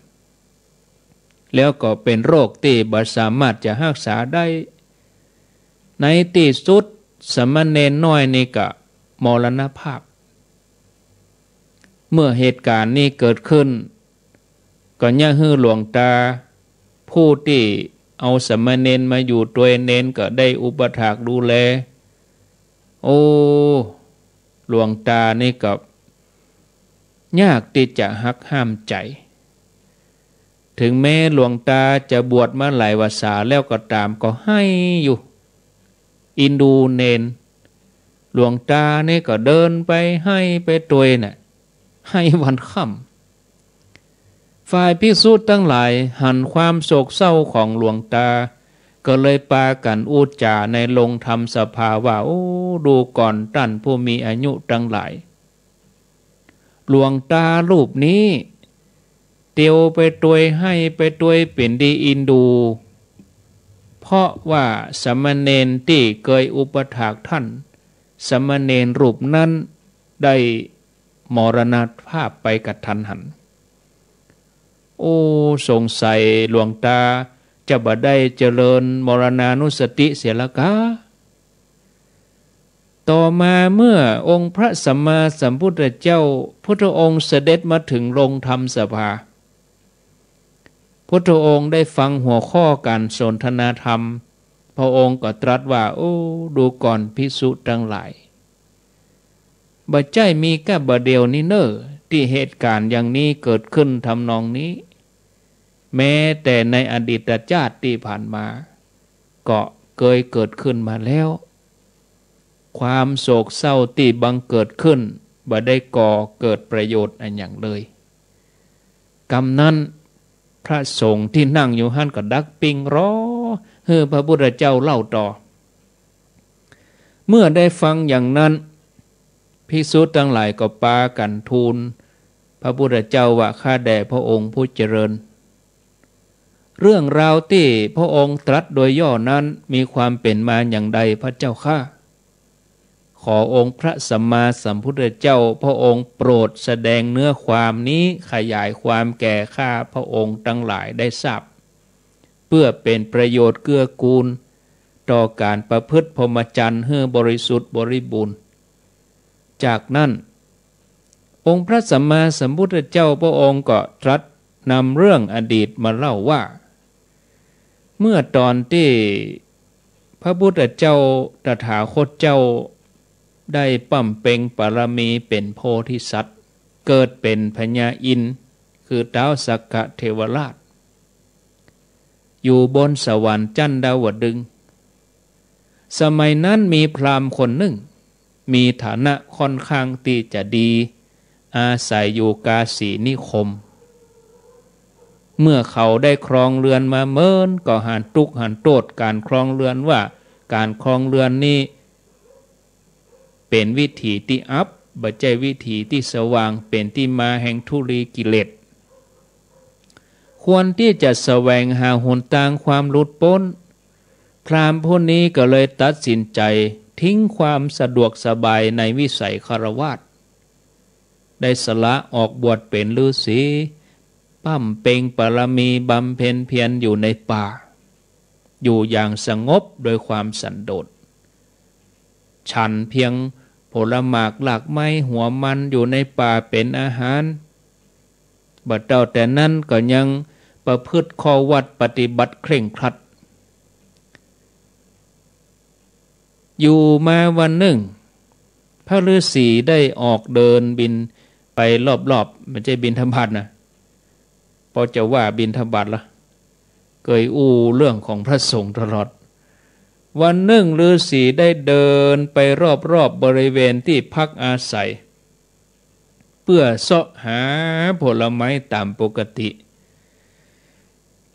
A: แล้วก็เป็นโรคที่บ่สามารถจะรักษาได้ในที่สุดสามเณรน้อยนี่ก็มรณภาพเมื่อเหตุการณ์นี้เกิดขึ้นก็ย่าฮือหลวงตาผู้ที่เอาสามเณรมาอยู่ตัวเน้นก็ได้อุปถากดูแลโอ้หลวงตานี่ก็ยากที่จะหักห้ามใจถึงแม้หลวงตาจะบวชมาหลายวาษาแล้วก็ตามก็ให้อยู่อินดูเนนหลวงตานี่ก็เดินไปให้ไปตัวน่ะให้วันค่ำฝ่ายภิกษุทั้งหลายหันความโศกเศร้าของหลวงตาก็เลยปากันอูจาในโรงธรรมสภาว่าโอ้ดูก่อนท่านผู้มีอายุทั้งหลายหลวงตารูปนี้เตียวไปตัวให้ไปตัวเป็นดีอินดูเพราะว่าสามเณรที่เคยอุปถากท่านสามเณรรูปนั้นได้มรณภาพไปกทันหันโอ้สงสัยหลวงตาจะบ่ได้เจริญมรณานุสติเสียละกาต่อมาเมื่อองค์พระสัมมาสัมพุทธเจ้าพุทธองค์เสด็จมาถึงโรงธรรมสภาพุทธองค์ได้ฟังหัวข้อการสนทนาธรรมพระองค์ก็ตรัสว่าโอ้ดูก่อนภิกษุทั้งหลายบ่ใจมีแค่บ่เดียวนี้เน้อที่เหตุการณ์อย่างนี้เกิดขึ้นทำนองนี้แม้แต่ในอดีตชาติที่ผ่านมาก็เคยเกิดขึ้นมาแล้วความโศกเศร้าที่บังเกิดขึ้นบ่ได้ก่อเกิดประโยชน์อันอย่างเลยกรรมนั้นพระสงฆ์ที่นั่งอยู่หั่นก็ดักปิงรอให้พระพุทธเจ้าเล่าต่อเมื่อได้ฟังอย่างนั้นภิกษุทั้งหลายก็ปากันทูลพระพุทธเจ้าว่าข้าแด่พระองค์ผู้เจริญเรื่องราวที่พระองค์ตรัสโดยย่อนั้นมีความเป็นมาอย่างใดพระเจ้าข้าขอองค์พระสัมมาสัมพุทธเจ้าพระองค์โปรดแสดงเนื้อความนี้ขยายความแก่ข้าพระองค์ทั้งหลายได้ทราบเพื่อเป็นประโยชน์เกื้อกูลต่อการประพฤติพรหมจรรย์ให้บริสุทธิ์บริบูรณ์จากนั้นองค์พระสัมมาสัมพุทธเจ้าพระองค์ก็ตรัสนำเรื่องอดีตมาเล่าว่าเมื่อตอนที่ พระพุทธเจ้าตถาคตเจ้าได้ปั่มเป่งปารมีเป็นโพธิสัตว์เกิดเป็นพญาอินทร์คือท้าวสักกะเทวราชอยู่บนสวรรค์จันดาวดึงส์สมัยนั้นมีพราหมณ์คนหนึ่งมีฐานะค่อนข้างที่จะดีอาศัยอยู่กาสีนิคมเมื่อเขาได้ครองเรือนมาเมินก็หันตุกหันโทษการครองเรือนว่าการครองเรือนนี้เป็นวิถีที่อับบ่ใช่วิถีที่สว่างเป็นที่มาแห่งทุลีกิเลสควรที่จะแสวงหาหนทางความหลุดพ้นพราหมณ์ผู้นี้ก็เลยตัดสินใจทิ้งความสะดวกสบายในวิสัยคฤหัสถ์ได้สละออกบวชเป็นฤาษีปั้มเป่งปรมีบำเพ็ญเพียรอยู่ในป่าอยู่อย่างสงบโดยความสันโดษฉันเพียงผลหมากหลากไม้หัวมันอยู่ในป่าเป็นอาหารบัดเจ้าแต่นั้นก็ยังประพฤติข้อวัดปฏิบัติเคร่งครัดอยู่มาวันหนึ่งพระฤาษีได้ออกเดินบินไปรอบๆไม่ใช่บิณฑบาตนะพอจะว่าบิณฑบาตละเคยอู้เรื่องของพระสงฆ์ตลอดวันหนึ่งฤาษีได้เดินไปรอบๆบริเวณที่พักอาศัยเพื่อเสาะหาผลไม้ตามปกติ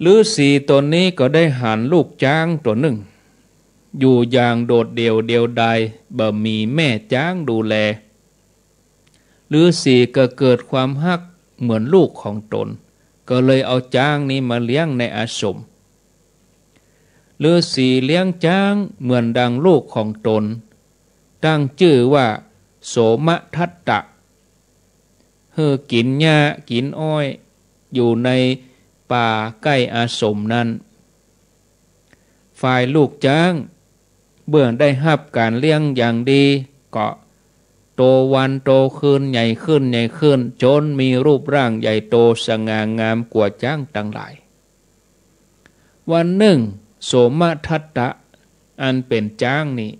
A: ฤาษีตนนี้ก็ได้หันลูกช้างตัวหนึ่งอยู่อย่างโดดเดี่ยวดายบ่มีแม่ช้างดูแลฤาษีก็เกิดความฮักเหมือนลูกของตนก็เลยเอาช้างนี้มาเลี้ยงในอาสมฤาษีเลี้ยงช้างเหมือนดังลูกของตนตั้งชื่อว่าโสมทัตตะกินหญ้ากินอ้อยอยู่ในป่าใกล้อาสมนั้นฝ่ายลูกช้างเบื่อได้รับการเลี้ยงอย่างดีก็โตวันโตขึ้นใหญ่ขึ้นจนมีรูปร่างใหญ่โตสง่างามกว่าช้างทั้งหลายวันหนึ่งโสมทัตตะอันเป็นช้างนี่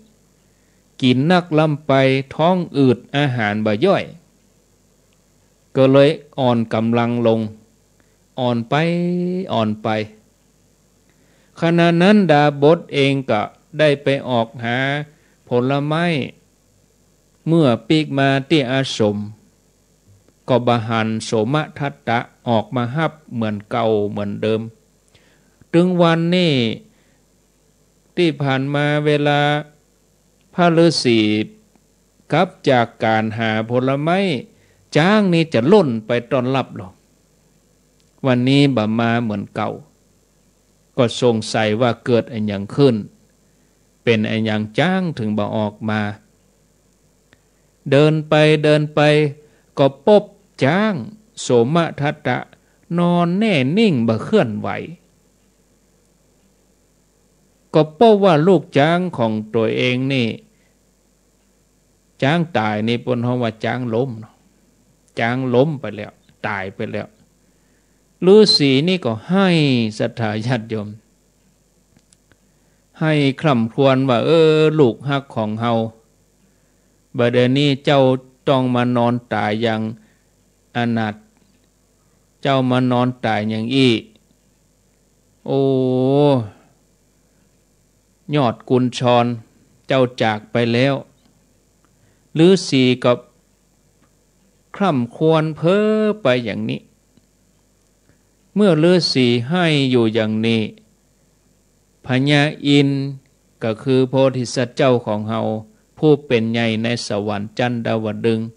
A: กินนักลำไปท้องอืดอาหารบ่ย่อยก็เลยอ่อนกำลังลงอ่อนไปขณะนั้นดาบสเองก็ได้ไปออกหาผลไม้เมื่อปีกมาที่อาสมก็บหันโสมทัตตะออกมาฮับเหมือนเก่าเหมือนเดิมถึงวันนี้ที่ผ่านมาเวลาพระฤาษีกลับจากการหาผลไม้ช้างนี้จะล่นไปต้อนรับหรอกวันนี้บ่มาเหมือนเก่าก็สงสัยว่าเกิดอะไรอย่างขึ้นเป็นอะไรอย่างช้างถึงบ่ออกมาเดินไปก็พบช้างโสมทัตตะนอนแน่นิ่งบ่เคลื่อนไหวก็เพราะว่าลูกช้างของตัวเองนี่ช้างตายนี่ปนเพราะว่าช้างล้มช้างล้มไปแล้วตายไปแล้วฤาษีนี่ก็ให้ศรัทธาญาติโยมให้คร่ำครวญว่าลูกฮักของเฮาบัดนี้เจ้าต้องมานอนตายอย่างอนาถเจ้ามานอนตายอย่างอี้โอ้ยอดกุญชรเจ้าจากไปแล้วฤาษีก็คร่ำครวญเพ้อไปอย่างนี้เมื่อฤาษีให้อยู่อย่างนี้พญาอินทร์ก็คือโพธิสัตว์เจ้าของเฮาผู้เป็นใหญ่ในสวรรค์จันดาวดึงส์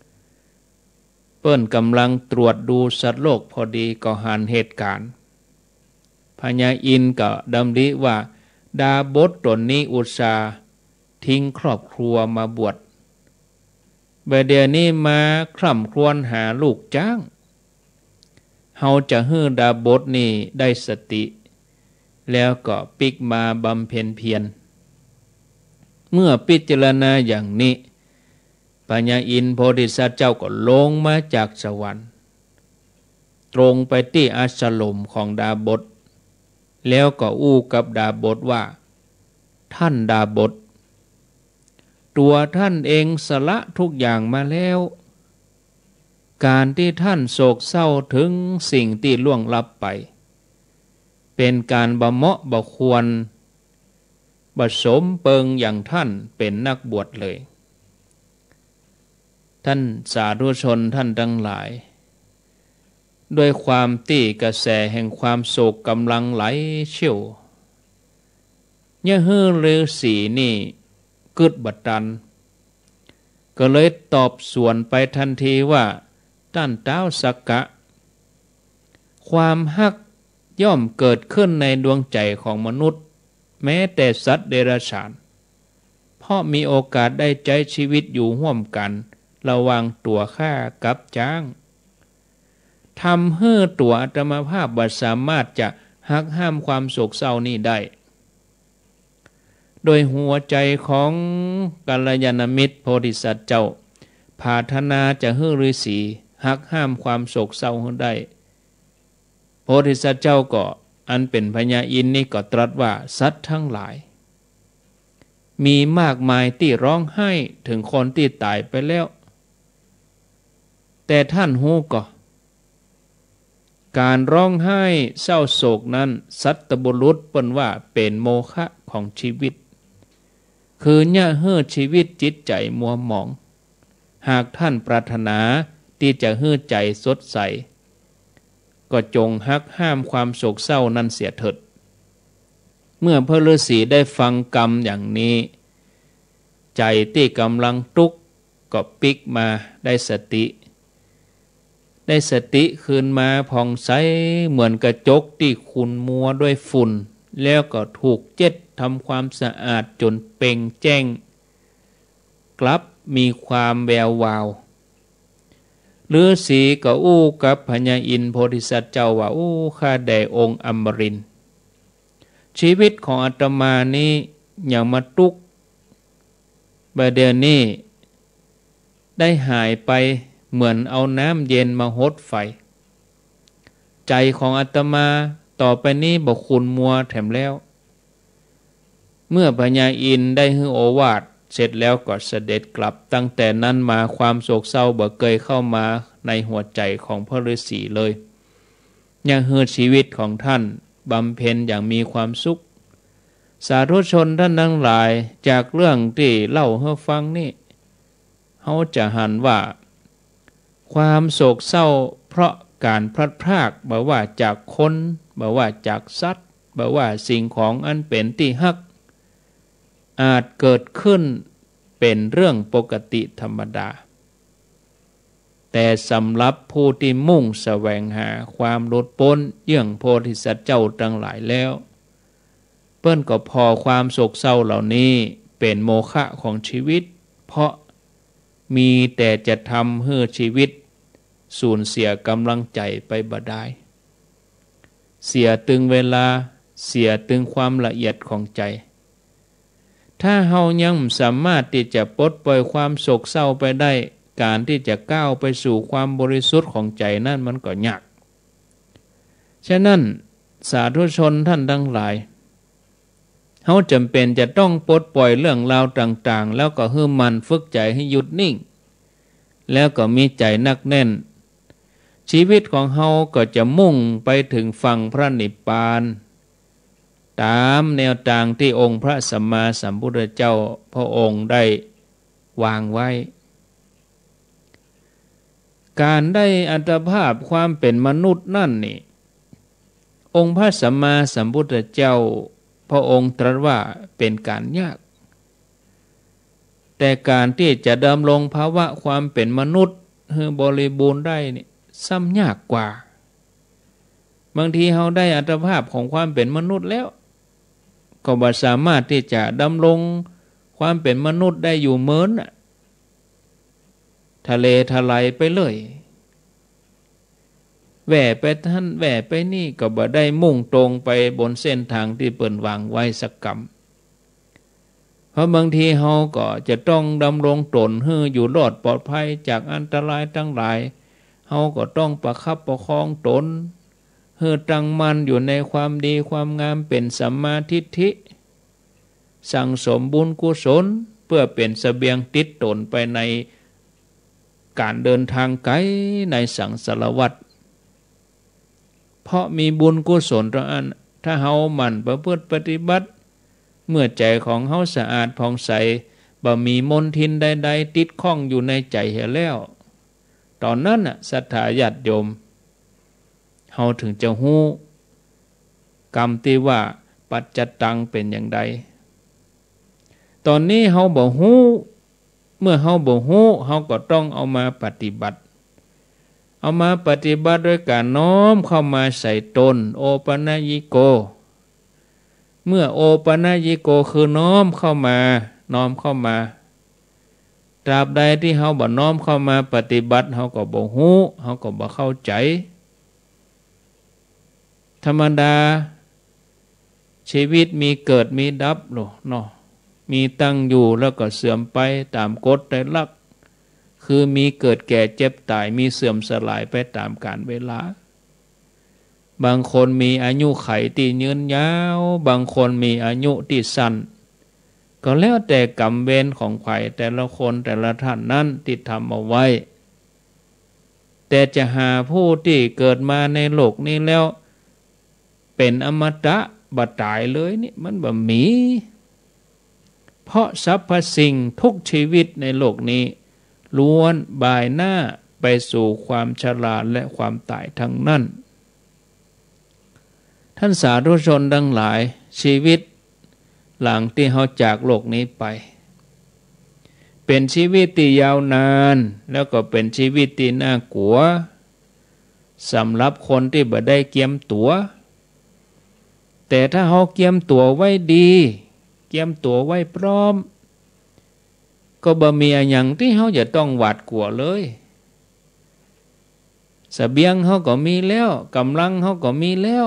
A: เปิ้นกำลังตรวจดูสัตว์โลกพอดีก็หันเหตุการณ์พญาอินทร์ก็ดำริว่าดาบสตนนี้อุตส่าห์ทิ้งครอบครัวมาบวชเดี๋ยวนี้มาคร่ำครวญหาลูกช้างเฮาจะให้ดาบสนี่ได้สติแล้วก็ปิกมาบำเพ็ญเพียรเมื่อพิจารณาอย่างนี้พญาอินทร์โพธิสัตว์เจ้าก็ลงมาจากสวรรค์ตรงไปที่อาสมของดาบสแล้วก็อู้กับดาบสว่า ท่านดาบทตัวท่านเองสละทุกอย่างมาแล้วการที่ท่านโศกเศร้าถึงสิ่งที่ล่วงลับไปเป็นการบ่เหมาะบ่ควรบ่สมเปิงอย่างท่านเป็นนักบวชเลยท่านสาธุชนท่านทั้งหลายด้วยความที่กระแสแห่งความโศกกำลังไหลเชี่ยวเนี่ยฮือฤาษีนี่กึดบัดดันก็เลยตอบสวนไปทันทีว่าท่านท้าวสักกะความฮักย่อมเกิดขึ้นในดวงใจของมนุษย์แม้แต่สัตว์เดรัจฉานเพราะมีโอกาสได้ใช้ชีวิตอยู่ร่วมกันระหว่างตัวข้ากับช้างทำให้ตัวอาตมาภาพบ่สามารถจะหักห้ามความโศกเศร้านี้ได้โดยหัวใจของกัลยาณมิตรโพธิสัตว์เจ้าปรารถนาจะให้ฤาษีหักห้ามความโศกเศร้าได้โพธิสัตว์เจ้าก็อันเป็นพญาอินทร์นี่ก็ตรัสว่าสัตว์ทั้งหลายมีมากมายที่ร้องไห้ถึงคนที่ตายไปแล้วแต่ท่านฮู้ก็การร้องไห้เศร้าโศกนั้นสัตบุรุษเปิ้นว่าเป็นโมฆะของชีวิตคือเนี่ยเฮือชีวิตจิตใจมัวหมองหากท่านปรารถนาที่จะเฮือใจสดใสก็จงหักห้ามความโศกเศร้านั้นเสียเถิดเมื่อพระฤาษีได้ฟังกรรมอย่างนี้ใจที่กำลังทุกข์ก็ปิกมาได้สติคืนมาผ่องใสเหมือนกระจกที่ขุ่นมัวด้วยฝุ่นแล้วก็ถูกเจ็ดทำความสะอาดจนเปล่งแจ้งกลับมีความแวววาวฤาษีก็อู้กับพญาอินทร์โพธิสัตว์เจ้าว่าอู้ข้าแด่องค์อมรินทร์ชีวิตของอาตมานี้อย่างมาตุกบัดเดี๋ยวนี้ได้หายไปเหมือนเอาน้ำเย็นมาหดไฟใจของอาตมาต่อไปนี้บ่ขุ่นมัวแถมแล้วเมื่อพญาอินทร์ได้ให้โอวาทเสร็จแล้วก็เสด็จกลับตั้งแต่นั้นมาความโศกเศร้าบ่เคยเข้ามาในหัวใจของพระฤาษีเลยยังให้ชีวิตของท่านบำเพ็ญอย่างมีความสุขสาธุชนท่านทั้งหลายจากเรื่องที่เล่าให้ฟังนี่เขาจะหันว่าความโศกเศร้าเพราะการพลัดพรากบ่ว่าจากคนบ่ว่าจากสัตว์บ่ว่าสิ่งของอันเป็นที่ฮักอาจเกิดขึ้นเป็นเรื่องปกติธรรมดาแต่สำหรับผู้ที่มุ่งแสวงหาความหลุดพ้นเยี่ยงโพธิสัตว์เจ้าทั้งหลายแล้วเปิ้นก็พอความโศกเศร้าเหล่านี้เป็นโมฆะของชีวิตเพราะมีแต่จะทำให้ชีวิตสูญเสียกำลังใจไปบ่ได้เสียตึงเวลาเสียตึงความละเอียดของใจถ้าเฮายังสามารถที่จะปลดปล่อยความโศกเศร้าไปได้การที่จะก้าวไปสู่ความบริสุทธิ์ของใจนั่นมันก็ยากฉะนั้นสาธุชนท่านทั้งหลายเฮาจำเป็นจะต้องปลดปล่อยเรื่องราวต่างๆแล้วก็ให้มันฝึกใจให้หยุดนิ่งแล้วก็มีใจนักแน่นชีวิตของเฮาก็จะมุ่งไปถึงฝั่งพระนิพพานตามแนวทางที่องค์พระสัมมาสัมพุทธเจ้าพระองค์ได้วางไว้การได้อัตภาพความเป็นมนุษย์นั่นนี่องค์พระสัมมาสัมพุทธเจ้าพระองค์ตรัสว่าเป็นการยากแต่การที่จะดำรงภาวะความเป็นมนุษย์ให้บริบูรณ์ได้นี่ซ้ำยากกว่าบางทีเราได้อัตภาพของความเป็นมนุษย์แล้วก็บ่สามารถที่จะดำรงความเป็นมนุษย์ได้อยู่เหมือนทะเลทลายไปเลยแหว่ไปท่านแหว่ไปนี่ก็บ่ได้มุ่งตรงไปบนเส้นทางที่เปิ้นวางไว้สักกำเพราะบางทีเฮาก็จะต้องดำรงตนให้อยู่รอดปลอดภัยจากอันตรายทั้งหลายเฮาก็ต้องประคับประคองตนให้ตั้งมั่นอยู่ในความดีความงามเป็นสัมมาทิฏฐิ สั่งสมบุญกุศลเพื่อเป็นเสบียงติดตนไปในการเดินทางไกลในสังสารวัฏเพราะมีบุญกุศลตรงนั้นถ้าเฮาหมั่นประพฤติปฏิบัติเมื่อใจของเฮาสะอาดผ่องใสบ่มีมลทินใดๆติดข้องอยู่ในใจเสียแล้วตอนนั้นน่ะศรัทธาญาติโยมเฮาถึงจะฮู้กรรมที่ว่าปัจจตังเป็นอย่างใดตอนนี้เฮาบ่ฮู้เมื่อเฮาบ่ฮู้เฮาก็ต้องเอามาปฏิบัติด้วยการน้อมเข้ามาใส่ตนโอปัญญิโกเมื่อโอปัญญิโกคือน้อมเข้ามาตราบใดที่เฮาบ่น้อมเข้ามาปฏิบัติเฮาก็บ่ฮู้เฮาก็บ่เข้าใจธรรมดาชีวิตมีเกิดมีดับเนาะมีตั้งอยู่แล้วก็เสื่อมไปตามกฎไตรลักษณ์คือมีเกิดแก่เจ็บตายมีเสื่อมสลายไปตามกาลเวลาบางคนมีอายุไขที่ยืนยาวบางคนมีอายุที่สั้นก็แล้วแต่กรรมเวรของใครแต่ละคนแต่ละท่านนั้นที่ทำเอาไว้แต่จะหาผู้ที่เกิดมาในโลกนี้แล้วเป็นอมตะบ่ตายเลยนี่มันบ่มีเพราะสรรพสิ่งทุกชีวิตในโลกนี้ล้วนบ่ายหน้าไปสู่ความชราและความตายทั้งนั้นท่านสาธุชนทั้งหลายชีวิตหลังที่เฮาจากโลกนี้ไปเป็นชีวิตที่ยาวนานแล้วก็เป็นชีวิตที่น่ากลัวสำหรับคนที่บ่ได้เตรียมตัวแต่ถ้าเฮาเตรียมตัวไว้ดีเตรียมตัวไว้พร้อมก็บ่มีอะไรอย่างที่เฮาจะต้องหวาดกลัวเลยเสบียงเฮาก็มีแล้วกำลังเฮาก็มีแล้ว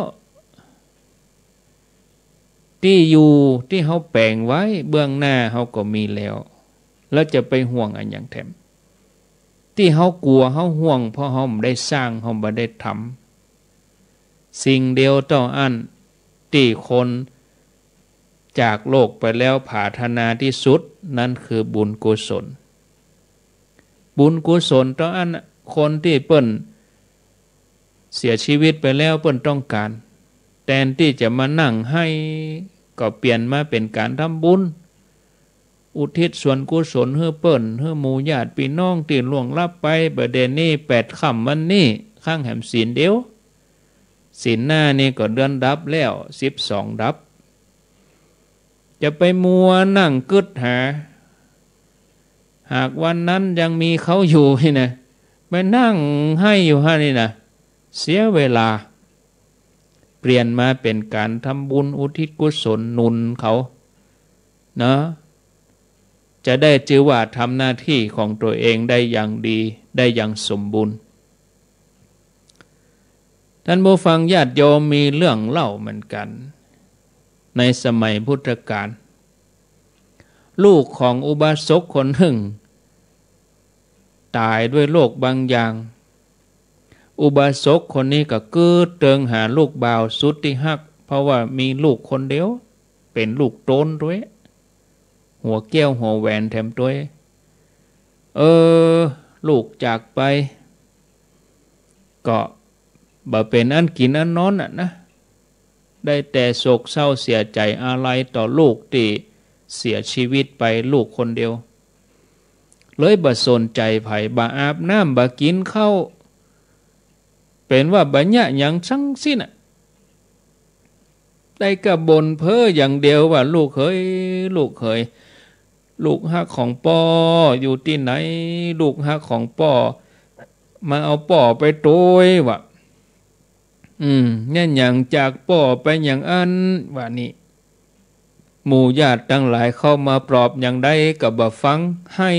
A: ที่อยู่ที่เฮาแปลงไว้เบื้องหน้าเฮาก็มีแล้วแล้วจะไปห่วงอะไรอย่างแถมที่เฮากลัวเฮาห่วงเพราะเฮาไม่ได้สร้างเฮาบ่ได้ทำสิ่งเดียวต่ออันที่คนจากโลกไปแล้วปรารถนาที่สุดนั่นคือบุญกุศลต่ออันคนที่เปิ้นเสียชีวิตไปแล้วเปิ้นต้องการแทนที่จะมานั่งให้ก็เปลี่ยนมาเป็นการทำบุญอุทิศส่วนกุศลให้เปิ้นให้หมู่ญาติพี่น้องที่ล่วงลับไปประเด็นนี้8 ค่ำวันนี้ข้างแหมศีลเดียวศีลหน้านี่ก็เดือนดับแล้ว12ดับจะไปมัวนั่งกึดหากวันนั้นยังมีเขาอยู่นี่นะไปนั่งให้อยู่ฮะนี่นะเสียเวลาเปลี่ยนมาเป็นการทำบุญอุทิศกุศลหนุนเขานะจะได้ชื่อว่าทำหน้าที่ของตัวเองได้อย่างดีได้อย่างสมบูรณ์ท่านผู้ฟังญาติโยมมีเรื่องเล่าเหมือนกันในสมัยพุทธกาลลูกของอุบาสกคนหนึ่งตายด้วยโรคบางอย่างอุบาสกคนนี้ก็เกิดเติงหาลูกบ่าวสุดที่ฮักเพราะว่ามีลูกคนเดียวเป็นลูกโตนด้วยหัวแก้วหัวแหวนแถมด้วยลูกจากไปก็บ่เป็นอันกินอันนอนนะได้แต่โศกเศร้าเสียใจอาลัยต่อลูกที่เสียชีวิตไปลูกคนเดียวเลยบ่สนใจไผบ่อาบน้ำบ่กินข้าวเป็นว่าบ่ยะหยังทั้งสิ้นได้ก็บ่นเพ้ออย่างเดียวว่าลูกเขยลูกฮักของพ่ออยู่ที่ไหนลูกฮักของพ่อมาเอาพ่อไปโตยว่ะเนี่ยอย่างจากพ่อไปอย่างอันว่านี่หมู่ญาติทั้งหลายเข้ามาปลอบอย่างใดก็บ่ฟังให้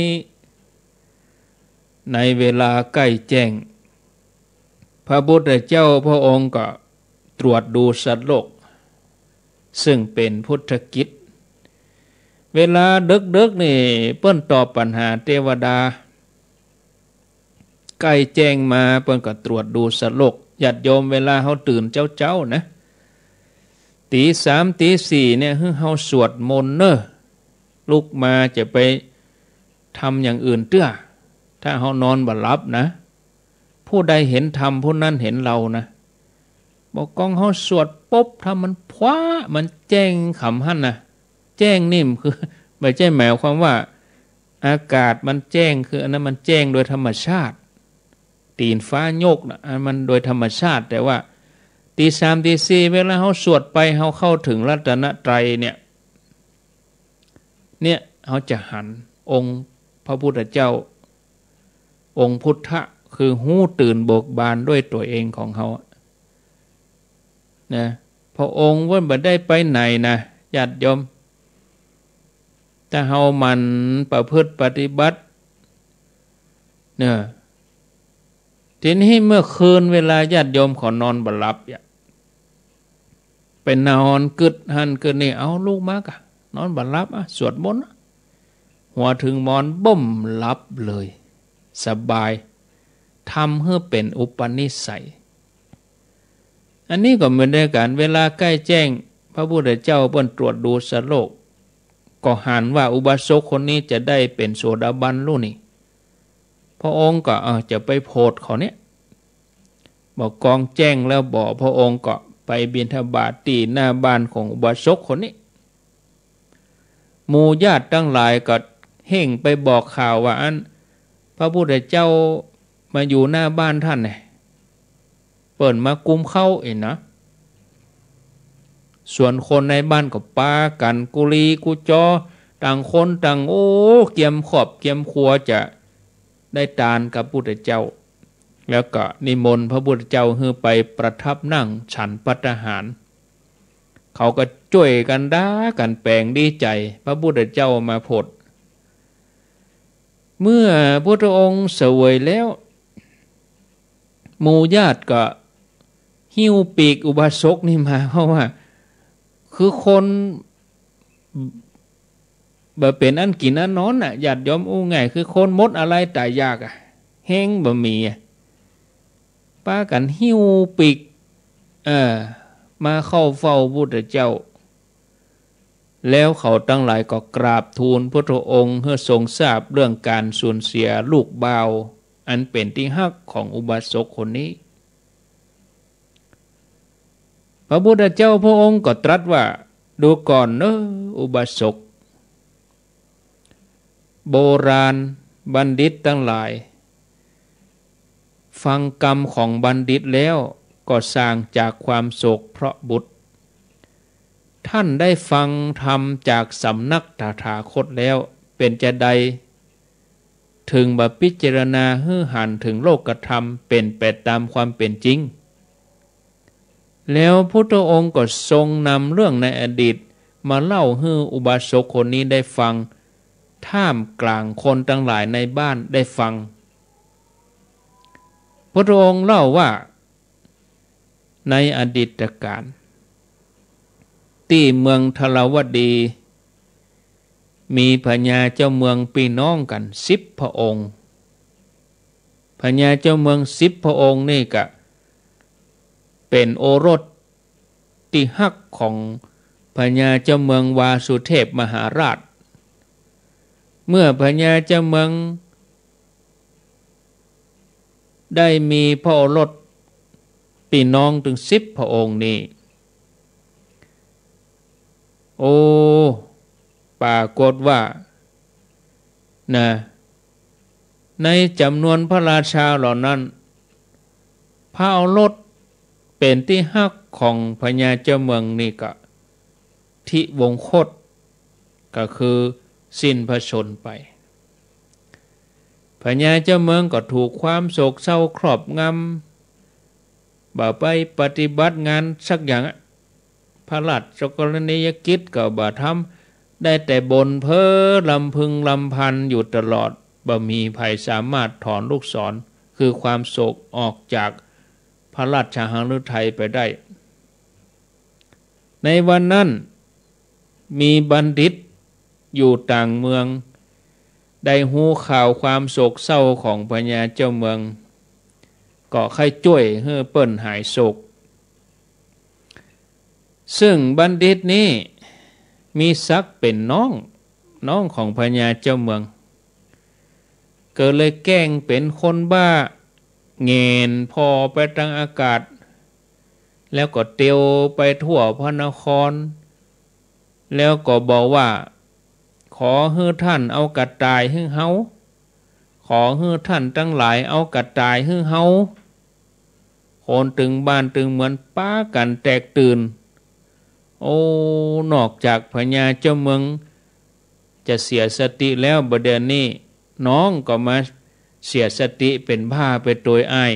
A: ในเวลาใกล้แจ้งพระพุทธเจ้าพระองค์ก็ตรวจดูสัตว์โลกซึ่งเป็นพุทธกิจเวลาดึกๆนี่เปิ้นตอบปัญหาเทวดาใกล้แจ้งมาเปิ้นก็ตรวจดูสัตว์โลกญาติโยมเวลาเฮาตื่นเจ้าๆนะต ตีสามตีสี่เนี่ยเฮาสวดมนต์เนอะลุกมาจะไปทำอย่างอื่นเตื้อถ้าเฮานอนบ่หลับนะผู้ใดเห็นธรรมผู้นั้นเห็นเรานะบอกกองเฮาสวดปุ๊บถ้ามันพว้ามันแจ้งขำหั่นนะแจ้งนิ่มคือไม่ใช่หมายความว่าอากาศมันแจ้งคืออันนั้นมันแจ้งโดยธรรมชาติตีนฟ้าโยกนะมันโดยธรรมชาติแต่ว่าตีสามตีสี่เวลาเขาสวดไปเขาเข้าถึงรัตนตรัยเนี่ยเขาจะหันองค์พระพุทธเจ้าองค์พุทธะคือหู้ตื่นเบิกบานด้วยตัวเองของเขานะพระองค์ว่าบ่ได้ไปไหนนะญาติโยมถ้าเฮามันประพฤติปฏิบัติเนี่ยทีนี้เมื่อคืนเวลาญาติโยมขอนอนบ่หลับไปนอนกึดหันกึดนี่เอาลูกมากะนอนบ่หลับสวดมนต์หัวถึงมอนบ่มหลับเลยสบายทำให้เป็นอุปนิสัยอันนี้ก็เหมือนกันเวลาใกล้แจ้งพระพุทธเจ้าเปิ้นตรวจดูสัตว์โลกก็หันว่าอุบาสกคนนี้จะได้เป็นโสดาบันรู้นี่พระองค์ก็จะไปโพธิเขาเนี่ยบอกกองแจ้งแล้วบอกพระองค์ก็ไปบิณฑบาตที่หน้าบ้านของอุบาสกคนนี้หมู่ญาติทั้งหลายก็เฮ่งไปบอกข่าวว่าอันพระพุทธเจ้ามาอยู่หน้าบ้านท่านเนี่ยเปิดมากุมเข้าเองนะส่วนคนในบ้านก็ปากันกุลีกุจอต่างคนต่างเกียมขอบเกียมครัวจะได้ตานกับพระพุทธเจ้าแล้วก็นิมนต์พระพุทธเจ้าให้ไปประทับนั่งฉันภัตตาหารเขาก็ช่วยกันด่ากันแปลงดีใจพระพุทธเจ้ามาโพธิเมื่อพระองค์เสวยแล้วหมู่ญาติก็หิ้วปีกอุบาสกนี่มาเพราะว่าคือคนบ่เป็นอันกินอันนอนญาติโยมง่ายคือคนมดอะไรตายยากแห้งบ่มีป้ากันหิ้วปีกมาเข้าเฝ้าพุทธเจ้าแล้วเขาทั้งหลายก็กราบทูลพระองค์เพื่อทรงทราบเรื่องการสูญเสียลูกบ่าวอันเป็นที่ฮักของอุบาสกคนนี้พระพุทธเจ้าพระองค์ก็ตรัสว่าดูก่อนเนอะอุบาสกโบราณบัณฑิตทั้งหลายฟังกรรมของบัณฑิตแล้วก็สร้างจากความโศกเพราะบุตรท่านได้ฟังธรรมจากสำนักตถาคตแล้วเป็นจะใดถึงบ่พิจารณาให้หันถึงโลกธรรมเป็นไปตามความเป็นจริงแล้วพุทธองค์ก็ทรงนำเรื่องในอดีตมาเล่าให้อุบาสกคนนี้ได้ฟังท่ามกลางคนทั้งหลายในบ้านได้ฟังพระองค์เล่าว่าในอดีตการที่เมืองทลาวดีมีพญาเจ้าเมืองพี่น้องกัน10 พระองค์พญาเจ้าเมือง10 พระองค์นี่ก็เป็นโอรสที่ฮักของพญาเจ้าเมืองวาสุเทพมหาราชเมื่อพญาเจ้าเมืองได้มีพระโอรสพี่น้องถึง10 พระองค์นี้ปรากฏว่าในจำนวนพระราชาเหล่านั้นพระโอรสเป็นที่ฮักของพญาเจ้าเมืองนี่ก็ทิวงคตก็คือสิ้นพระชนไปพญาเจ้าเมืองก็ถูกความโศกเศร้าครอบงำบ่ไปปฏิบัติงานสักอย่างพระราชกรณียกิจก็บ่ทำได้แต่บ่นเพ้อลำพึงลำพันอยู่ตลอดบ่มีใครสามารถถอนลูกศรคือความโศกออกจากพระราชหฤทัยไปได้ในวันนั้นมีบัณฑิตอยู่ต่างเมืองได้หูข่าวความโศกเศร้าของพญาเจ้าเมืองก็ค่อยช่วยให้เปิ้นหายโศก ซึ่งบัณฑิตนี้มีศักดิ์เป็นน้องของพญาเจ้าเมืองเกิดเลยแกล้งเป็นคนบ้าเงินพอไปทางอากาศแล้วก็เตียวไปทั่วพระนครแล้วก็บอกว่าขอให้ท่านเอากระต่ายให้เฮาขอให้ท่านทั้งหลายเอากระต่ายให้เฮาคนตึงบ้านตึงเหมือนป้ากันแตกตื่นโอ้นอกจากพญาเจ้าเมืองจะเสียสติแล้วบัดเดี๋ยวนี้น้องก็มาเสียสติเป็นบ้าไปโดยอ้าย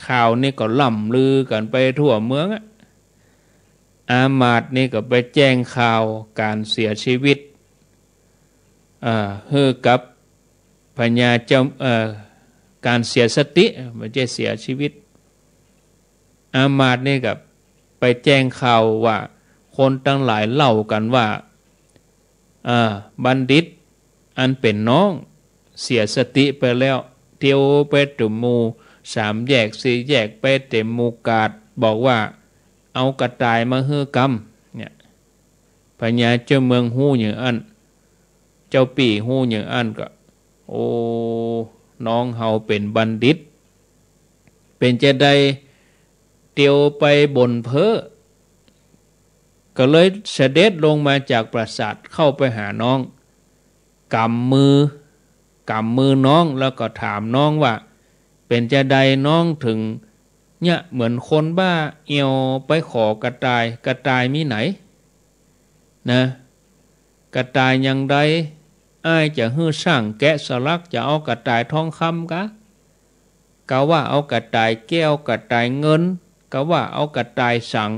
A: ข่าวนี่ก็ล่ำลือกันไปทั่วเมืองอามาตย์นี่ก็ไปแจ้งข่าวการเสียชีวิตให้กับพญาเจ้าการเสียสติไม่ใช่เสียชีวิตอามาตย์นี่ก็ไปแจ้งข่าวว่าคนตั้งหลายเล่ากันว่าบัณฑิตอันเป็นน้องเสียสติไปแล้วเที่ยวไปตุ่มมู3 แยก 4 แยกไปเต็มมูกาดบอกว่าเอากระต่ายมาฮื้อกำเนี่ยพญาเจ้าเมืองฮู้อย่างอันเจ้าปี่ฮู้อย่างอันก็โอ้น้องเฮาเป็นบัณฑิตเป็นจะได้เตียวไปบนเพ้อก็เลยเสด็จลงมาจากปราสาทเข้าไปหาน้องกำมือน้องแล้วก็ถามน้องว่าเป็นจะใดน้องถึงเนี่ยเหมือนคนบ้าเอียวไปขอกระต่ายมีไหนนะกระต่ายอย่างใดอ้ายจะฮื้อสร้างแกะสลักจะเอากระต่ายทองคำกะว่าเอากระต่ายแก้วกระต่ายเงินกะว่าเอากระต่ายสัง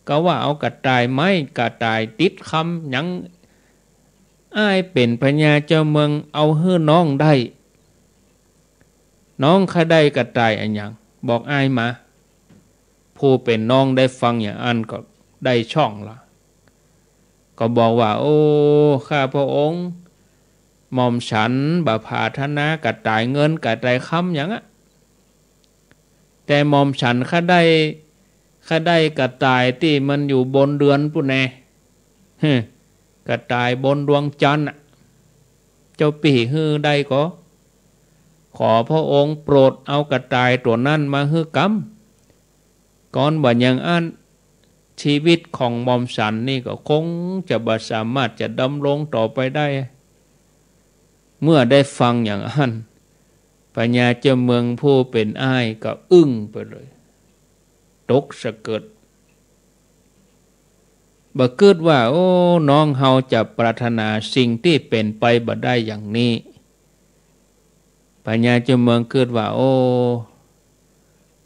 A: กะว่าเอากระต่ายไม้กระต่ายติดคำหยังอ้ายเป็นพญาเจ้าเมืองเอาฮื้อน้องได้น้องข้าได้กระต่ายอันยังบอกอ้ายมาผู้เป็นน้องได้ฟังอย่างอันก็ได้ช่องละก็บอกว่าโอ้ข้าพระองค์หม่อมฉันบาพาธนากระต่ายเงินกระต่ายคำอย่างแต่หม่อมฉันข้าได้กระต่ายที่มันอยู่บนเรือนปุ่นแน่กระต่ายบนดวงจันทร์เจ้าปี่ฮื้อได้ก็ขอพระองค์โปรดเอากระต่ายตัวนั้นมาฮื้อกำก่อนบ่อย่างอันชีวิตของหม่อมฉันนี่ก็คงจะบ่สามารถจะดำรงต่อไปได้เมื่อได้ฟังอย่างอันพญาเจ้าเมืองผู้เป็นอ้ายก็อึ้งไปเลยตกสะเกิดบ่คิดว่าโอ้น้องเฮาจะปรารถนาสิ่งที่เป็นไปบ่ได้อย่างนี้พญาเจ้าเมืองคิดว่าโอ้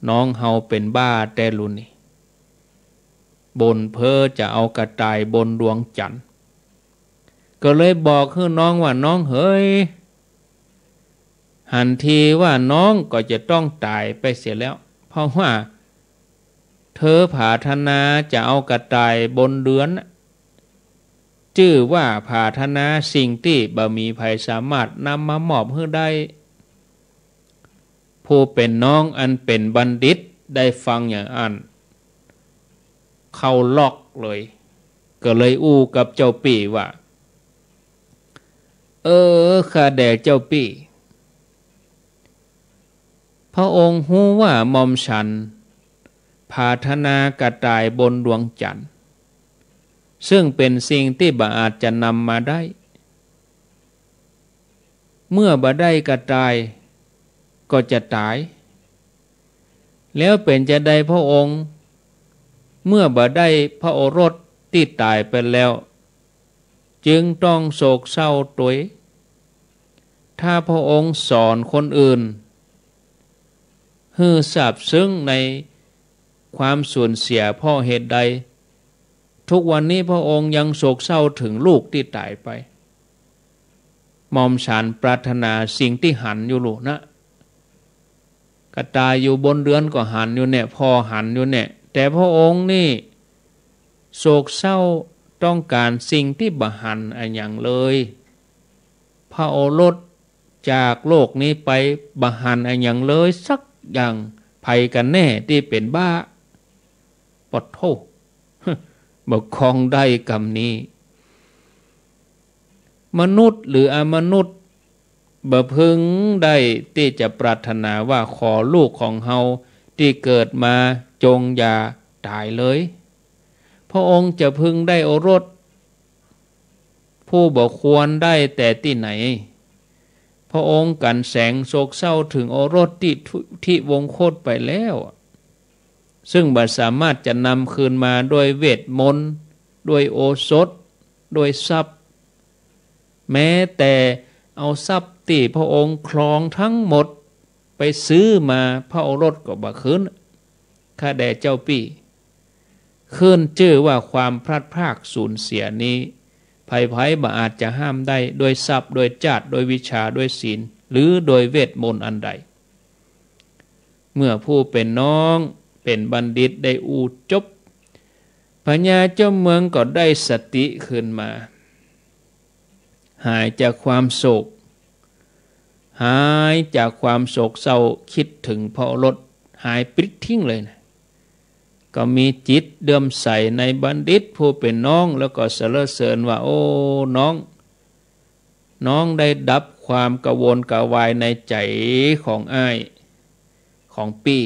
A: น้องเฮาเป็นบ้าแต่ลุนี่บนเพ้อจะเอากระต่ายบนดวงจันทร์ก็เลยบอกให้น้องว่าน้องเฮ้ยหันทีว่าน้องก็จะต้องตายไปเสียแล้วเพราะว่าเธอผาธนาจะเอากระต่ายบนเรือนชื่อว่าผาธนาสิ่งที่บ่มีภัยสามารถนำมามอบให้ได้ผู้เป็นน้องอันเป็นบัณฑิตได้ฟังอย่างอันเข้าล็อกเลยก็เลยอู้กับเจ้าปี่ว่าข้าแด่เจ้าปี่พระองค์ฮู้ว่าหม่อมฉันพาธนากระต่ายบนดวงจันทร์ซึ่งเป็นสิ่งที่บ่อาจจะนำมาได้เมื่อบ่ได้กระต่ายก็จะตายแล้วเป็นจะได้พระองค์เมื่อบ่ได้พระโอรสที่ตายไปแล้วจึงต้องโศกเศร้าตัวถ้าพระองค์สอนคนอื่นให้ทราบซึ้งในความสูญเสียเพราะเหตุใดทุกวันนี้พระองค์ยังโศกเศร้าถึงลูกที่ตายไปหม่อมฉันปรารถนาสิ่งที่หันอยู่ลูกนะกระต่ายอยู่บนเรือนก็หันอยู่เนี่ยพอหันอยู่เนี่ยแต่พระองค์นี่โศกเศร้าต้องการสิ่งที่บ่หันอะไรอย่างเลยพระโอรสจากโลกนี้ไปบ่หันอะไรอย่างเลยสักอย่างภัยกันแน่ที่เป็นบ้าปดโท บ่คล้องได้กรรมนี้มนุษย์หรืออมนุษย์บ่พึงได้ที่จะปรารถนาว่าขอลูกของเฮาที่เกิดมาจงอย่าตายเลยพระองค์จะพึงได้โอรสผู้บ่ควรได้แต่ที่ไหนพระองค์กันแสงโศกเศร้าถึงโอรสที่วงโคตไปแล้วซึ่งบ่สามารถจะนำคืนมาด้วยเวทมนต์ด้วยโอสถด้วยทรัพย์แม้แต่เอาทรัพย์ที่พระองค์ครองทั้งหมดไปซื้อมาพระโอรสก็บ่คืนข้าแด่เจ้าปี่คืนชื่อว่าความพลัดพรากสูญเสียนี้ภัยบ่อาจจะห้ามได้โดยทรัพย์โดยจาตุโดยวิชาโดยศีลหรือโดยเวทมนต์อันใดเมื่อผู้เป็นน้องเป็นบัณฑิตได้อูจบพญาเจ้าเมืองก็ได้สติขึ้นมาหายจากความโศกหายจากความโศกเศร้าคิดถึงพระโอรสหายปลิดทิ้งเลยนะก็มีจิตเลื่อมใสในบัณฑิตผู้เป็นน้องแล้วก็สรรเสริญว่าโอ้น้องได้ดับความกระวนกระวายในใจของอ้ายของปี่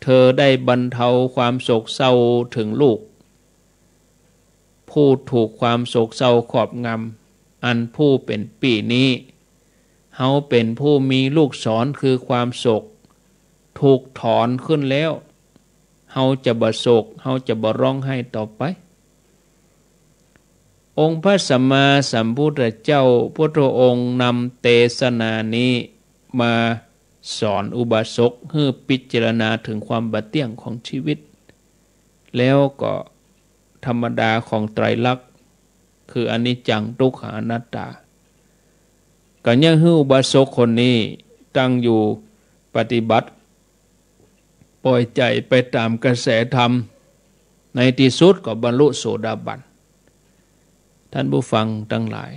A: เธอได้บรรเทาความโศกเศร้าถึงลูกผู้ถูกความโศกเศร้าครอบงำอันผู้เป็นปี่นี้เฮาเป็นผู้มีลูกศรคือความโศกถูกถอนขึ้นแล้วเฮาจะบ่โศกเฮาจะบ่ร้องไห้ต่อไปองค์พระสัมมาสัมพุทธเจ้าพุทธองค์นำเทศนานี้มาสอนอุบาสกให้พิจารณาถึงความบัดเที่ยงของชีวิตแล้วก็ธรรมดาของไตรลักษณ์คืออนิจจังทุกขังอนัตตาก็ยังให้อุบาสกคนนี้ตั้งอยู่ปฏิบัติปล่อยใจไปตามกระแสธรรมในที่สุดก็บรรลุโสดาบันท่านผู้ฟังทั้งหลาย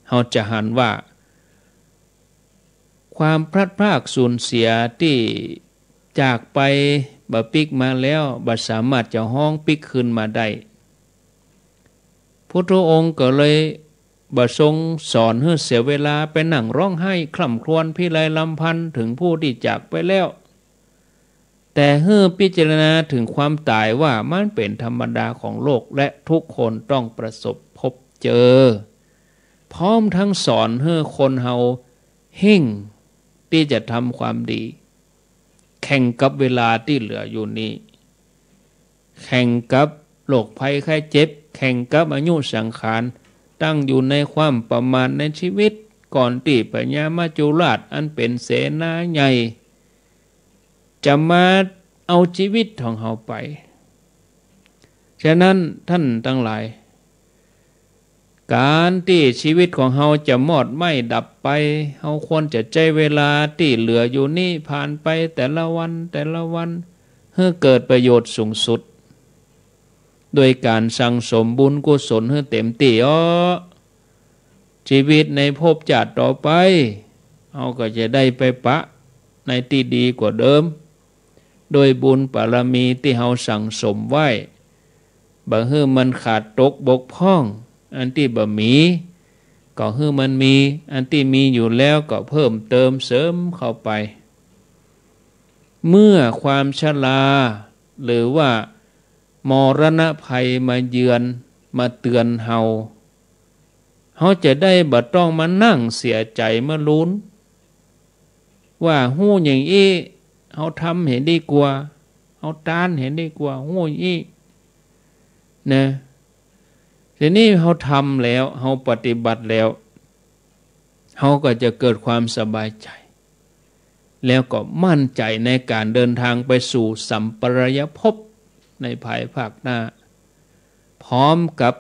A: เราจะหันว่าความพลัดพรากสูญเสียที่จากไปบ่ปิกมาแล้วบ่สามารถจะห้องปิกคืนมาได้พุทธองค์ก็เลยบ่ทรงสอนให้เสียเวลาไปนั่งร้องไห้คร่ำครวญพิไรลำพันถึงผู้ที่จากไปแล้วแต่ให้พิจารณาถึงความตายว่ามันเป็นธรรมดาของโลกและทุกคนต้องประสบพบเจอพร้อมทั้งสอนให้คนเฮาเฮ่งที่จะทำความดีแข่งกับเวลาที่เหลืออยู่นี้แข่งกับโรคภัยไข้เจ็บแข่งกับอายุสังขารตั้งอยู่ในความประมาทในชีวิตก่อนที่พญามัจจุราชอันเป็นเสนาใหญ่จะมาเอาชีวิตของเฮาไปฉะนั้นท่านทั้งหลายการที่ชีวิตของเฮาจะมอดไหม้ดับไปเฮาควรจะใจเวลาที่เหลืออยู่นี่ผ่านไปแต่ละวันให้เกิดประโยชน์สูงสุดโดยการสั่งสมบุญกุศลให้เต็มที่ชีวิตในภพชาติต่อไปเฮาก็จะได้ไปปะในที่ดีกว่าเดิมโดยบุญบารมีที่เฮาสั่งสมไว้บ่ให้มันขาดตกบกพร่องอันที่บ่มีก็ให้มันมีอันที่มีอยู่แล้วก็เพิ่มเติมเสริมเข้าไปเมื่อความชราหรือว่ามรณะภัยมาเยือนมาเตือนเฮาจะได้บ่ต้องมานั่งเสียใจเมื่อลุ้นว่าหู้อย่างอี้เฮาทำเห็นดีกว่าเฮาตานเห็นดีกว่าหู้อย่างอี้นะทีนี้เฮาทำแล้วเฮาปฏิบัติแล้วเฮาก็จะเกิดความสบายใจแล้วก็มั่นใจในการเดินทางไปสู่สัมปรายภพในภายภาคหน้าพร้อมกับ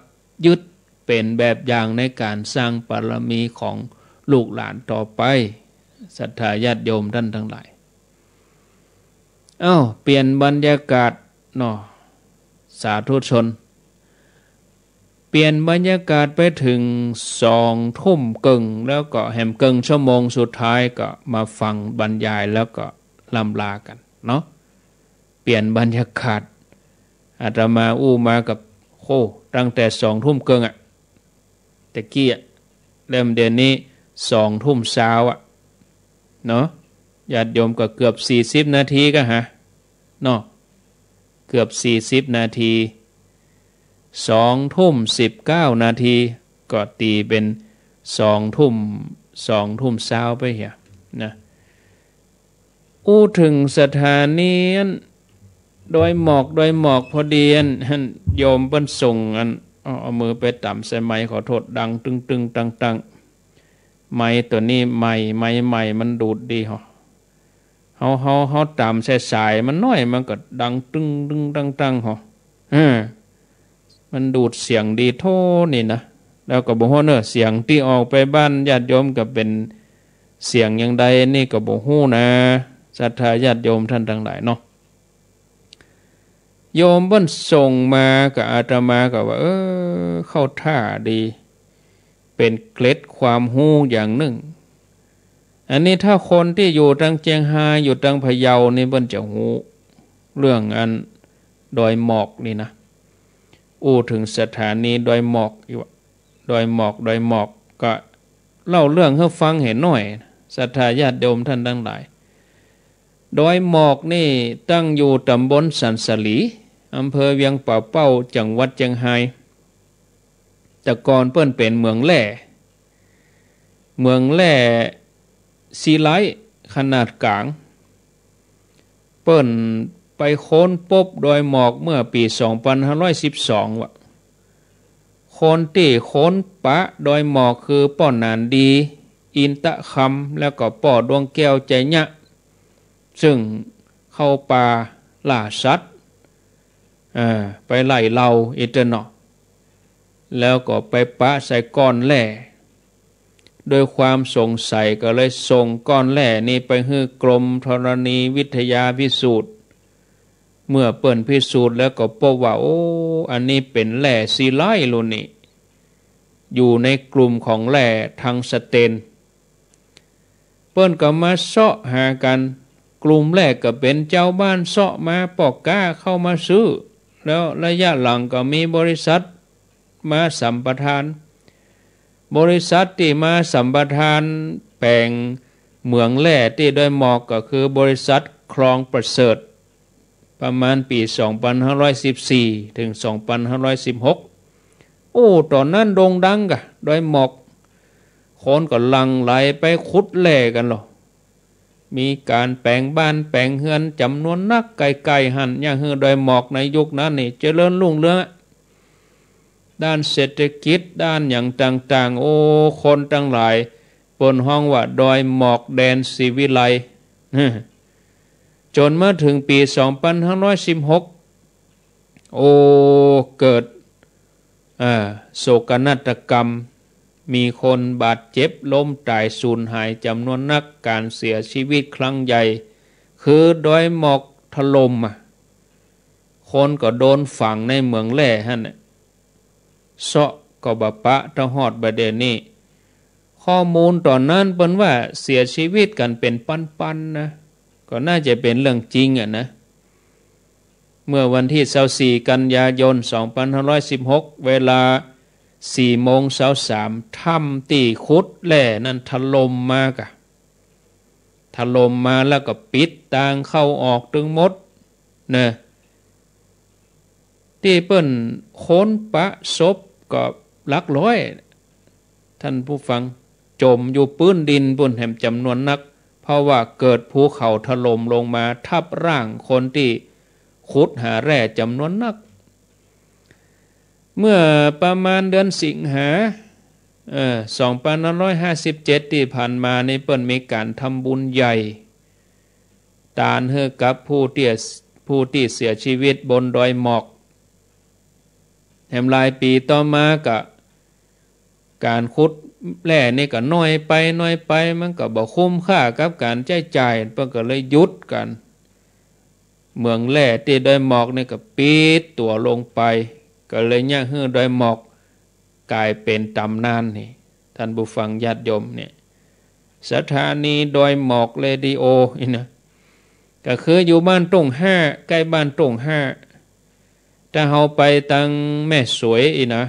A: ยึดเป็นแบบอย่างในการสร้างบารมีของลูกหลานต่อไปศรัทธาญาติโยมท่านทั้งหลายเปลี่ยนบรรยากาศเนาะสาธุชนเปลี่ยนบรรยากาศไปถึง2 ทุ่มกึ่งแล้วก็แหมกึ่งชั่วโมงสุดท้ายก็มาฟังบรรยายแล้วก็ล่ำลากันเนาะเปลี่ยนบรรยากาศอาตมาอู้มากับค ตั้งแต่2 ทุ่มเกิงอ่ะตะกี้เริ่มเดือนนี้2 ทุ่มเช้าอ่ะเนาะญาติโยมก็เกือบ40 นาทีก็ฮะเนาะเกือบ40 นาที2 ทุ่ม 19 นาทีก็ตีเป็น2 ทุ่มเช้าไปเหี่ยนะถึงสถานีโดยหมอกพอดีโยมเปิ้นส่งเอามือไปต่ำใส่ไม้ขอโทษดังตึงตังไม้ตัวนี้ไม้มันดูดดีเฮาต่ำใส่สายมันน้อยมันก็ดังตึงตังมันดูดเสียงดีโทนี่นะแล้วก็บ่ฮู้เนอะเสียงที่ออกไปบ้านญาติโยมก็เป็นเสียงอย่างใดนี่ก็บ่ฮู้นะศรัทธาญาติโยมท่านทั้งหลายเนาะโยมเพิ่นส่งมากับอาตมาก็ว่าเข้าท่าดีเป็นเกล็ดความรู้อย่างหนึ่งอันนี้ถ้าคนที่อยู่ทางเจียงไฮ้อยู่ทางพะเยานี่เพิ่นจะรู้เรื่องดอยหมอกนี่นะถึงสถานีดอยหมอกอยู่ดอยหมอกก็เล่าเรื่องให้ฟังเห็นหน่อยศรัทธาญาติโยมท่านทั้งหลายดอยหมอกนี่ตั้งอยู่ตำบลสันสลีอำเภอเวียงป่าเป้าจังหวัดเชียงไฮ้แต่ก่อนเปิ้นเป็นเมืองแร่ซีไลท์ขนาดกลางเปิ้นไปค้นพบดอยหมอกเมื่อปี2512ว่ะคนที่ค้นปะดอยหมอกคือป้อนานดีอินตะคำแล้วก็ป้อดวงแก้วใจยะซึ่งเข้าป่าล่าสัตว์ไปไล่เราอิตเนาะแล้วก็ไปปะใส่ก้อนแร่โดยความสงสัยก็เลยส่งก้อนแร่นี้ไปให้กรมธรณีวิทยาพิสูจน์เมื่อเปิ้นพิสูจน์แล้วก็พบว่าอันนี้เป็นแร่ซีไลท์โลนี่อยู่ในกลุ่มของแร่ทังสเตนเปิ้นก็มาเสาะหากันกลุ่มแรกก็เป็นเจ้าบ้านเสาะมาปอกก้าเข้ามาซื้อแล้วระยะหลังก็มีบริษัทมาสัมปทานบริษัทที่มาสัมปทานแปลงเหมืองแร่ที่ดอยหมอกก็คือบริษัทคลองประเสริฐประมาณปี2514ถึง2516ตอนนั้นโด่งดังกะดอยหมอกคนก็หลั่งไหลไปขุดแร่กันหรอมีการแปลงบ้านแปลงเฮือนจำนวนนักไกลๆหันอย่างเฮือดอยหมอกในยุคนั้นนี่เจริญรุ่งเรืองด้านเศรษฐกิจด้านอย่างต่างๆคนทั้งหลายเปิ้นฮ้องว่าดอยหมอกแดนศิวิไลจนมาถึงปี2516เกิดโศกนาฏกรรมมีคนบาดเจ็บล้มตายสูญหายจำนวนนักการเสียชีวิตครั้งใหญ่คือดอยหมอกถล่มคนก็โดนฝังในเมืองแร่หั่นเสาะก็บปะตะฮอดประเด็นนี้ข้อมูลตอนนั้นเปิ้นว่าเสียชีวิตกันเป็นปันๆนะก็น่าจะเป็นเรื่องจริงนะเมื่อวันที่24กันยายน2516เวลา4:23ถ้ำที่ขุดแร่นั้นถล่มมากะถล่มมาแล้วก็ปิดทางเข้าออกทั้งหมดนะที่เปิ้นค้นปะศพก็หลักร้อยท่านผู้ฟังจมอยู่พื้นดินบนแห่งจำนวนนักเพราะว่าเกิดภูเขาถล่มลงมาทับร่างคนที่ขุดหาแร่จำนวนนักเมื่อประมาณเดือนสิงหา2557ที่ผ่านมาในเปิ้นมีการทำบุญใหญ่ตานให้กับผู้ที่เสียชีวิตบนดอยหมอกแถมหลายปีต่อมาก็การขุดแร่นี่ก็น้อยไปมันก็บ่คุ้มค่ากับการใช้จ่ายเพิ่นก็เลยหยุดกันเมืองแร่ที่ดอยหมอกนี่ก็ปิดตัวลงไปก็เลยย่างฮื้อดอยหมอกกลายเป็นตำนานนี่ท่านผู้ฟังญาติโยมเนี่ยสถานีดอยหมอกเรดิโอนี่นะก็คืออยู่บ้านตรง5ใกล้บ้านตรง5 ถ้าเฮาไปตังแม่สวยอีนะ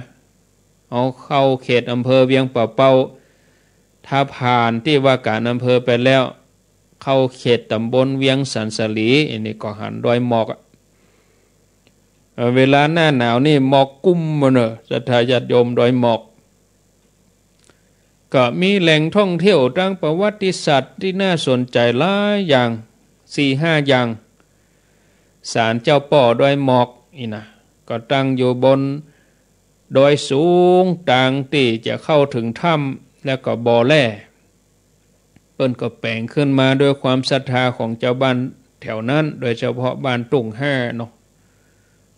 A: เอาเข้าเขตอำเภอเวียงป่าเป้าถ้าผ่านที่ว่าการอำเภอไปแล้วเข้าเขตตำบลเวียงสันสลีอันนี้ก็หันดอยหมอกเวลาหน้าหนาวนี่หมอกกุ้มมาเนอะศรัทธาญาติโยมดอยหมอกก็มีแหล่งท่องเที่ยวทางประวัติศาสตร์ที่น่าสนใจหลายอย่าง 4-5 อย่างศาลเจ้าป่อดอยหมอกอีนะก็ตั้งอยู่บนดอยสูงต่างที่จะเข้าถึงถ้ำแล้วก็บ่อแร่เปิ้นก็แปลงขึ้นมาด้วยความศรัทธาของเจ้าบ้านแถวนั้นโดยเฉพาะบ้านตุ่งห้าเนาะ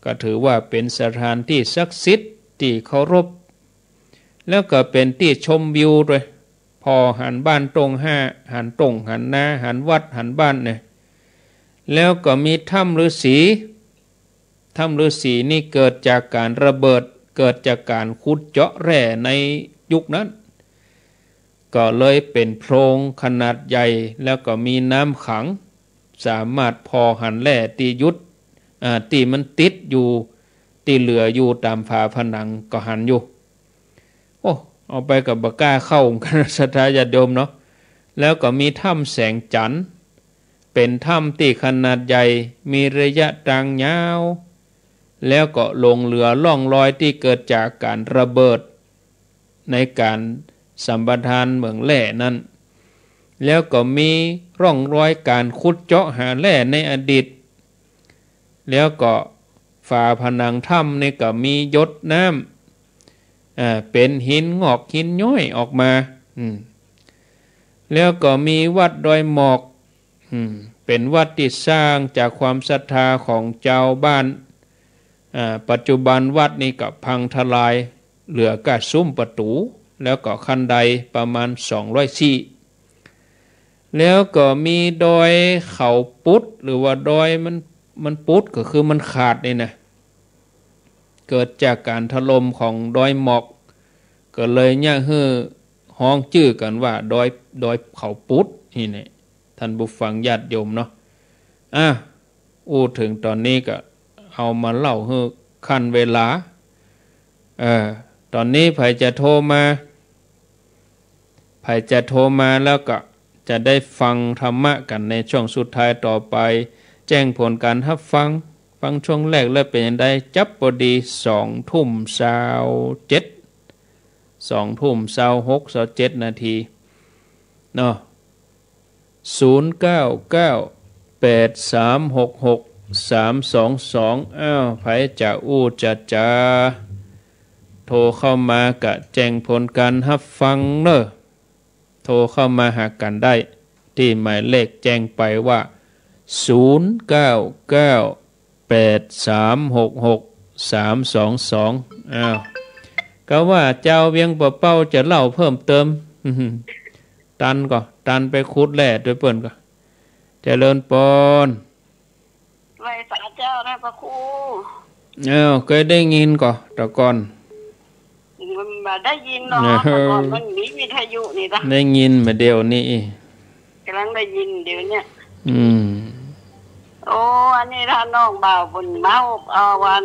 A: ก็ถือว่าเป็นสถานที่ศักดิ์สิทธิ์ที่เคารพแล้วก็เป็นที่ชมวิวด้วยพอหันบ้านตรงห้าหันตรงหันนาหันวัดหันบ้านเนี่ยแล้วก็มีถ้ำฤาษีนี่เกิดจากการระเบิดเกิดจากการขุดเจาะแร่ในยุคนั้นก็เลยเป็นโพรงขนาดใหญ่แล้วก็มีน้ำขังสามารถพอหันแร่ตียุดตีมันติดอยู่ตีเหลืออยู่ตามฝาผนังก็หันอยู่โอ้เอาไปกับบก้าเข้ากันศรัทธาญาติโยมเนาะแล้วก็มีถ้ำแสงจันทร์เป็นถ้ำที่ขนาดใหญ่มีระยะทางยาวแล้วก็ลงเหลือล่องรอยที่เกิดจากการระเบิดในการสัมปทานเหมืองแร่นั้นแล้วก็มีร่องรอยการขุดเจาะหาแร่ในอดีตแล้วก็ฝาผนังถ้ำนี่ก็มีหยดน้ำเป็นหินงอกหินย้อยออกมาแล้วก็มีวัดดอยหมอกเป็นวัดที่สร้างจากความศรัทธาของเจ้าบ้านปัจจุบันวัดนี้ก็พังทลายเหลือแค่ซุ้มประตูแล้วก็คันไดประมาณ200 ซี่แล้วก็มีดอยเขาปุดหรือว่าดอยมันปุดก็คือมันขาดนี่นะเกิดจากการถล่มของดอยหมอกก็เลยเนี่ยห้องชื่อกันว่าดอยเขาปุดนี่เนี่ยท่านผู้ฟังญาติโยมเนาะถึงตอนนี้ก็เอามาเล่าให้ขั้นเวลาตอนนี้ใครจะโทรมาแล้วก็จะได้ฟังธรรมะกันในช่วงสุดท้ายต่อไปแจ้งผลการรับฟังช่วงแรกแล้วเป็นยังไงจับพอดี2:27 นาทีเนาะ0998366322ไผจะจะโทรเข้ามากะแจ้งผลการรับฟังเนอะโทรเข้ามาหากันได้ที่หมายเลขแจ้งไปว่า0998366322ก็ว่าเจ้าเวียงป่าเป้าจะเล่าเพิ่มเติมตันไปขุดแร่ด้วยเปิ้นก็เจริญปอน
C: ไว้สาเจ้านะพระครู
A: เคยได้ยินก่อแต่ก่อน
C: มันมาได้ยินเนาะก่อนมันมีวิทยุนี่นะ
A: ได้ยินมาเดียวนี้
C: กำลังได้ยินเดี๋ยวเนี้ยโอ้อันนี้ท่านน้องบ่าวบนเมาวัน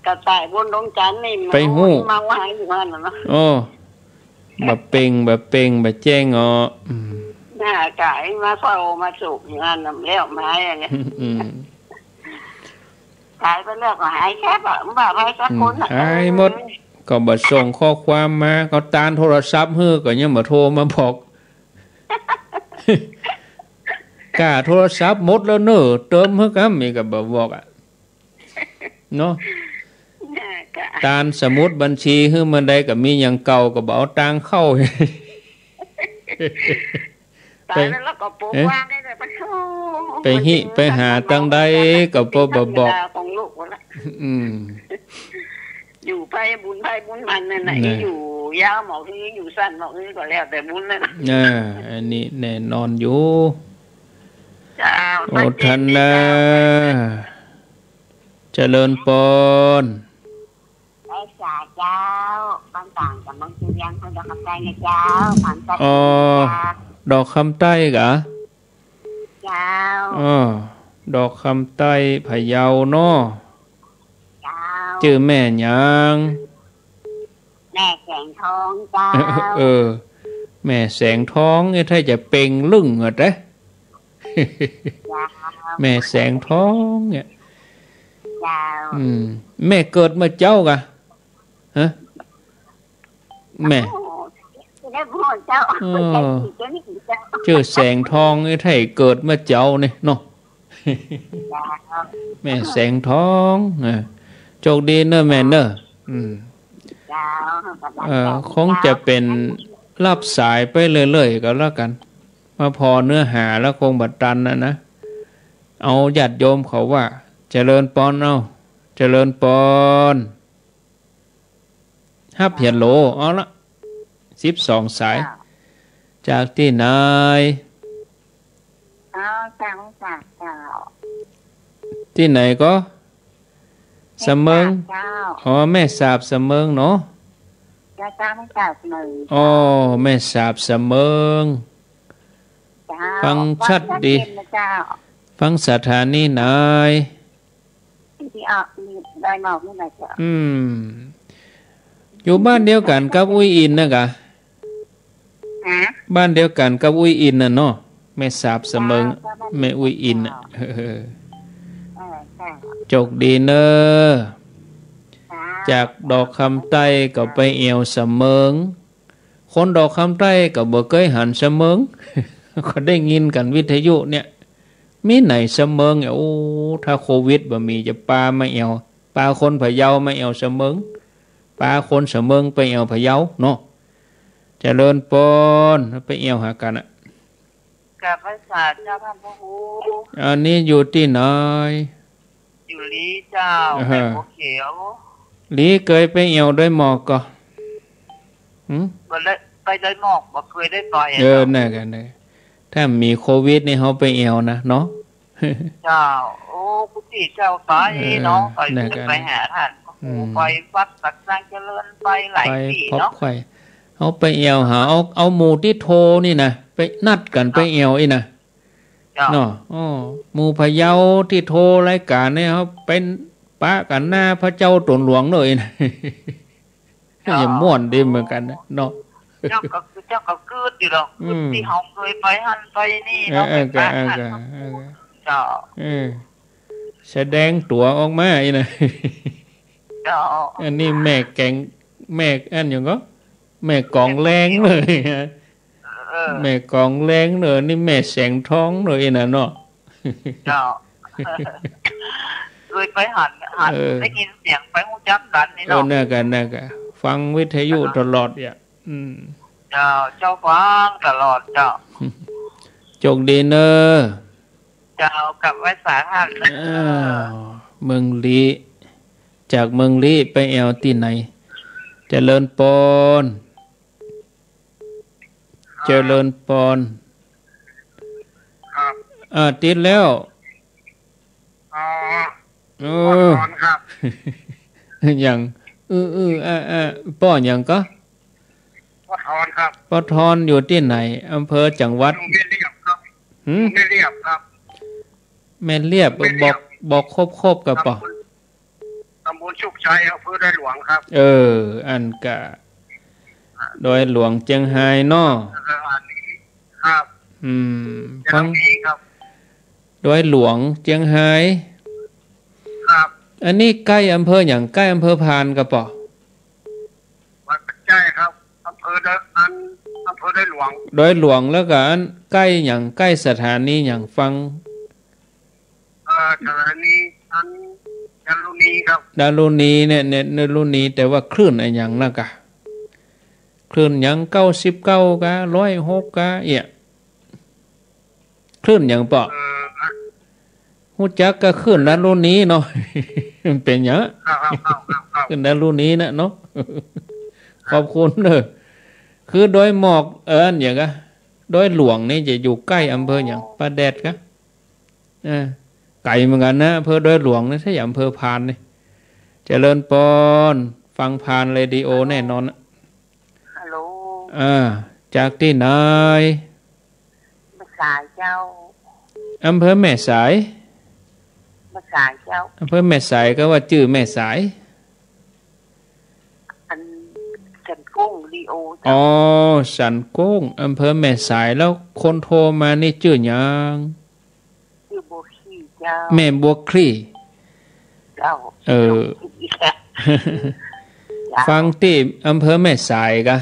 C: กระต่ายบนดงจันทร์นี่
A: ไปหู้
C: มาว่าอยู่นั่นนะ
A: โอ้แบบเป่งแบบแจ้ง
C: น่ากายมาเฝ้ามาสุกอย่างนั้นแล้วไม้อะไรหายไปแล้วก็หายแค่แบบอะไรสักคน
A: หายหมดก็บ่ส่งข้อความมาเขาตานโทรศัพท์ก็ยังบ่โทรมาบอกกะโทรศัพท์หมดแล้วเนอะเติมครับมีก็บ่บอกเนาะตานสมุดบัญชีมันได้ก็มีอย่างเก่าก็บ่เอาตังเข้า
C: ตายแล้วก็ปลูกวางได้เลย
A: ไปหาตังใดก็บ่บอก
C: ของลูกละอยู่ไปบุญมันนั่นน่ะอยู่ยาวหมอกนี้อยู่สั้นหมอกนี้ก็แล้วแต่บุญนั่นน่ะ
A: อันนี้แน่นอนอยู่
C: จ้า
A: โอทันนะเจริญปน
C: ไอ้สาเจ้าบางต่างกับบางทียังคนดอกคำใต้นะเจ้าผ่านใจ
A: ดอกคำใต้กะ
C: เจ้า
A: ดอกคำใต้พะเยาเนาะ
C: เจ้า
A: ชื่อแม่หยัง
C: แม่แสงทองเจ้า
A: แม่แสงทองนี่ถ้าจะเป่งลึ่งเหรอเด้ แม่แสงทองเนี่ย
C: เจ้า
A: แม่เกิดเมื่อเจ้ากะฮะแม่
C: ได้พ่อเจ้า
A: ชื่อแสงทองไอ้ไทยเกิดเมื่อเจ้าเนี่ยเนาะ แม่แสงทองโชคดีเนอะแม่เนอะคงจะเป็นรับสายไปเรื่อยๆก็แล้วกันมาพอเนื้อหาแล้วคงบัดตันนะเอาญาติโยมเขาว่าเจริญปอนเอาเจริญปอนฮับเหียนโหลเอาละ12 สายจากที่ไหนที่ไหนก็เสมิงอ๋อแม่สาบเสมิงเนาะอ๋อแม่สาบเสมิงฟังชัดดีฟังสถานีไหนอยู่บ้านเดียวกันกับอุ้ยอินนะกะบ้านเดียวกันกับอุ้ยอินน่ะเนาะแม่สาบเสมิงแม่อุ้ยอินน่ะโชคดีเนอจากดอกคำใต้ก็ไปเอวเสมิงคนดอกคำใต้ก็บ่เคยหันเสมิงก็ได้ยินกันวิทยุเนี่ยมีไหนเสมิงโอ้ถ้าโควิดบ่มีจะปามาเอวปาคนพะเยามาเอวเสมิงปาคนเสมิงไปเอวพะเยาเนาะเจริญปนไปเอวหากันอ่ะ
C: กับภาษาเจ้าท่านพระครู
A: อันนี้อยู่ที่ไหน
C: อยู่ลีเจ้าแม่หัวเขียว
A: ลีเคยไปเอวด้วยหมอกก็
C: ไปได้หมอกบ่เคยได้ไป
A: น่ะกันเลยถ้ามีโควิดนี่เขาไปเอวนะเนาะ
C: เจ้าโอ้กุฏิเจ้าไปเนาะไปหาท่านไปวัดสักสร้างเจริญไปหลายปีเนาะ
A: เอาไปเอวหาเอาหมู่ที่โทนี่นะไปนัดกันไปเอวอีนะเนาะหมู่พะเยาที่โทรายการเนี่ยเขาเป็นปะกันหน้าพระเจ้าตนหลวงเลยนะอย่าม่วนดีเหมือนกันนะเนาะ
C: เจ้าก็เกิดอยู่หรอกที่เขาเคยไปหันไปนี่เนาะไปปะกันเจ้า
A: แสดงตัวออกมาอีนะอันนี้แม่แกงแม่อันอย่างก็แม่กองแรงเลยแม่กองแรงเลยนี่แม่แสงท้องเลยนะเนาะ
C: เจ้าเคยไปหันได้ยินเสียงไปหูจักกันนี่เนาะ
A: น่ากันฟังวิทยุตลอดอ่ะ
C: เจ้าฟังตลอดเจ้า
A: โชคดีเนอะ
C: เจ้ากับไว้สาท่าน
A: เมืองลีจากเมืองลีไปแอวที่ไหนเจริญปนเจริญปนติดแล้ว
B: ครับ
A: อย่างป้ออย่างก็
B: ป้อทอนครับ
A: ป้อทอนอยู่ที่ไหนอำเภอจังหวัด
B: แม่เรียบครับแม่เรียบครับ
A: แม่เรียบบอกครบกับป่อ
B: ตำบลชุกชัยอำเภอดอยหลวงครับ
A: อันกะดอยหลวงเจียงไฮ้เนาะ
B: ครับ
A: ฟังดอยหลวงเจียงไฮ้
B: ครับ
A: อันนี้ใกล้อำเภออย่างใกล้อำเภอพานกับป่อ
B: ใช่ครับอำเภอดอยหลวง
A: ดอยหลวงแล้วก็อันใกล้อย่างใกล้สถานีอย่างฟัง
B: สถานีอันดารุณีครับ
A: ดารุณีเนี่ยดารุณีแต่ว่าคลื่นอะไรอย่างนะกะคลื่นอย่าง99กะ106กะคลื่นอย่างป่อหูจักก็คลื่นดารุณีเนาะเป็นอย่างคลื่นดารุณีนะเนาะขอบคุณเนอะคือโดยหมอกอย่างกะโดยหลวงนี่จะอยู่ใกล้อำเภออย่างปลาแดดกะไก่เหมือนกันนะอำเภอโดยหลวงนี่ถ้าอย่างอำเภอพานนี่เจริญปอนฟังพานเรดิโอแน่นอน
C: ฮัลโหล
A: จากที่ไหน
C: แม่สายเจ้า
A: อำเภอแม่สาย
C: แม่สายเจ้า
A: อำเภอแม่สายก็ว่าชื่อแม่สาย
C: ก้งลีโอ
A: อ๋อสันโก้งอำเภอแม่สายแล้วคนโทรมานี่ชื่อหยัง
C: ชื่อบัวขี้เจ้า
A: แม่บัวคลี่
C: เจ้า
A: ฟังที่อำเภอแม่สายกะ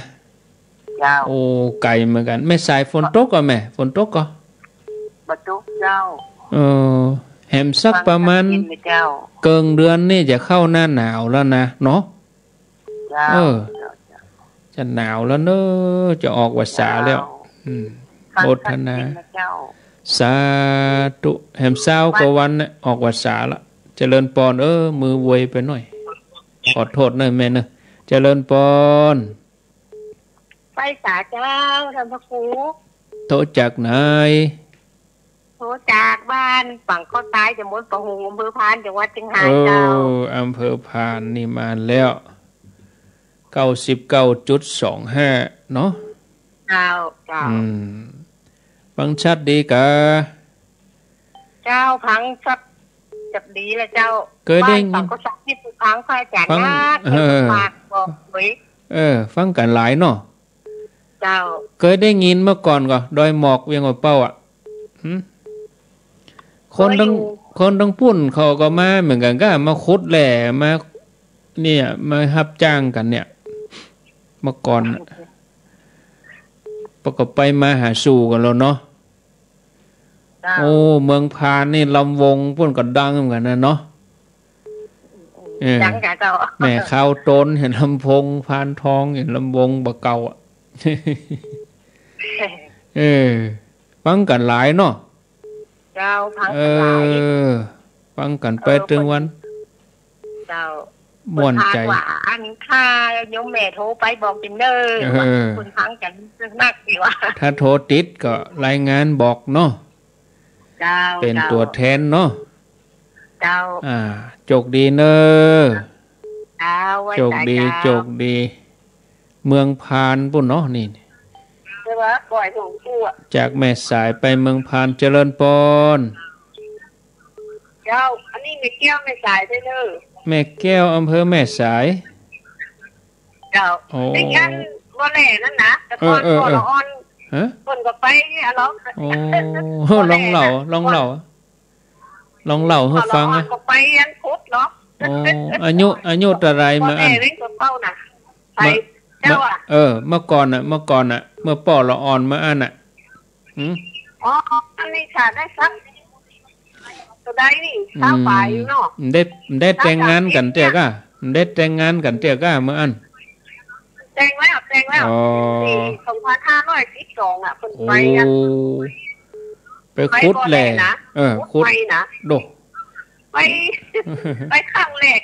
C: เจ้า
A: โอ้ไกลเหมือนกันแม่สายฝนตกก็แม่ฝนตกก็
C: บ่ตกเจ้า
A: แหมสักประมาณเกินเดือนนี่จะเข้าหน้าหนาวแล้วนะเนาะจะหนาวแล้วเนอะจะออกวาษาแล้วโอทนาสาธุแหมเศร้าก็วันเนี่ยออกวาษาละเจริญปอนมือเวยไปหน่อยขอโทษหน่อยแม่เนอะเจริญปอน
C: ไปสาเจ้าท่านพระครู
A: โทษจากไหน
C: โทษจากบ้านฝั่งข้อใต้จะมดประหงอำเภอพานจังหวัดเชียงรายเจ้า
A: อำเภอพานนี่มาแล้ว99.25เนาะ
C: เจ้า
A: ฟังชัดดีกะ
C: เจ้าพังชัดจับดีแล้วเจ้าเคยได้ฟังก็ชัดที่สุดพังค่อยจากนะฝากบอกไว้
A: ฟังกันหลายเนาะ
C: เจ้า
A: เคยได้ยินเมื่อก่อนก็ดอยหมอกเวียงหัวเป้าอ่ะคนทั้งปุ่นเขาก็มาเหมือนกันก็มาขุดแหล่มาเนี่ยมารับจ้างกันเนี่ยเมื่อก่อนประกอบไปมาหาสู่กันแล้วเนาะโอ้เมืองพานนี่ลำวงปุ่นก็ดังเหมือนกันนะเนาะ
C: ดังกะเจ้า
A: แม่ข้าวต้นเห็นลำพงพานทองเห็นลำวงบะเก่าอ่ะฟังกันหลายเนาะ
C: เจ้าฟังกันหลาย
A: ฟังกันไปถึงวัน
C: เจ้า
A: ม่วนใจ
C: อันค่ายมแม่โทรไปบอกเป็นเด้อคุณฟังกันนักดีว่า
A: ถ้าโทรติดก็รายงานบอกเนาะ
C: เจ้า
A: เป็นตัวแทนเนาะ
C: เจ้า
A: โชคดีเนอะโชคดีโชคดีเมืองพานปุ่นเนาะนี่จากแม่สายไปเมืองพานเจริญปอน
C: เจ้าอันนี้แม่แก้วแม่สายได้เนอะ
A: แม่แก้วอำเภอแม่สาย
C: เจ้าในงานบ่แหล่นั่นนะแต่ก่อนบ่ละอ่อนคนก็ไปร้อง
A: ลองเล่าให้ฟัง
C: ก็ไปอันพุทธเนาะ
A: อายุอะไรมาอัน
C: เจ้า
A: เมื่อก่อนน่ะเมื่อป่อละอ่อนมาอันน่ะ
C: อันนี้ค่ะได้สักตัวใดนี่เช้าไปอยู่เนาะ
A: ได้แต่งงานกันเตี้ยก้าได้แต่งงานกันเตี้ยก้าเมื่ออัน
C: แต่งแล้วปี2512อ่ะคนไปกัน
A: ไปคุดแหล่คุดโด
C: ไปข้างแหลก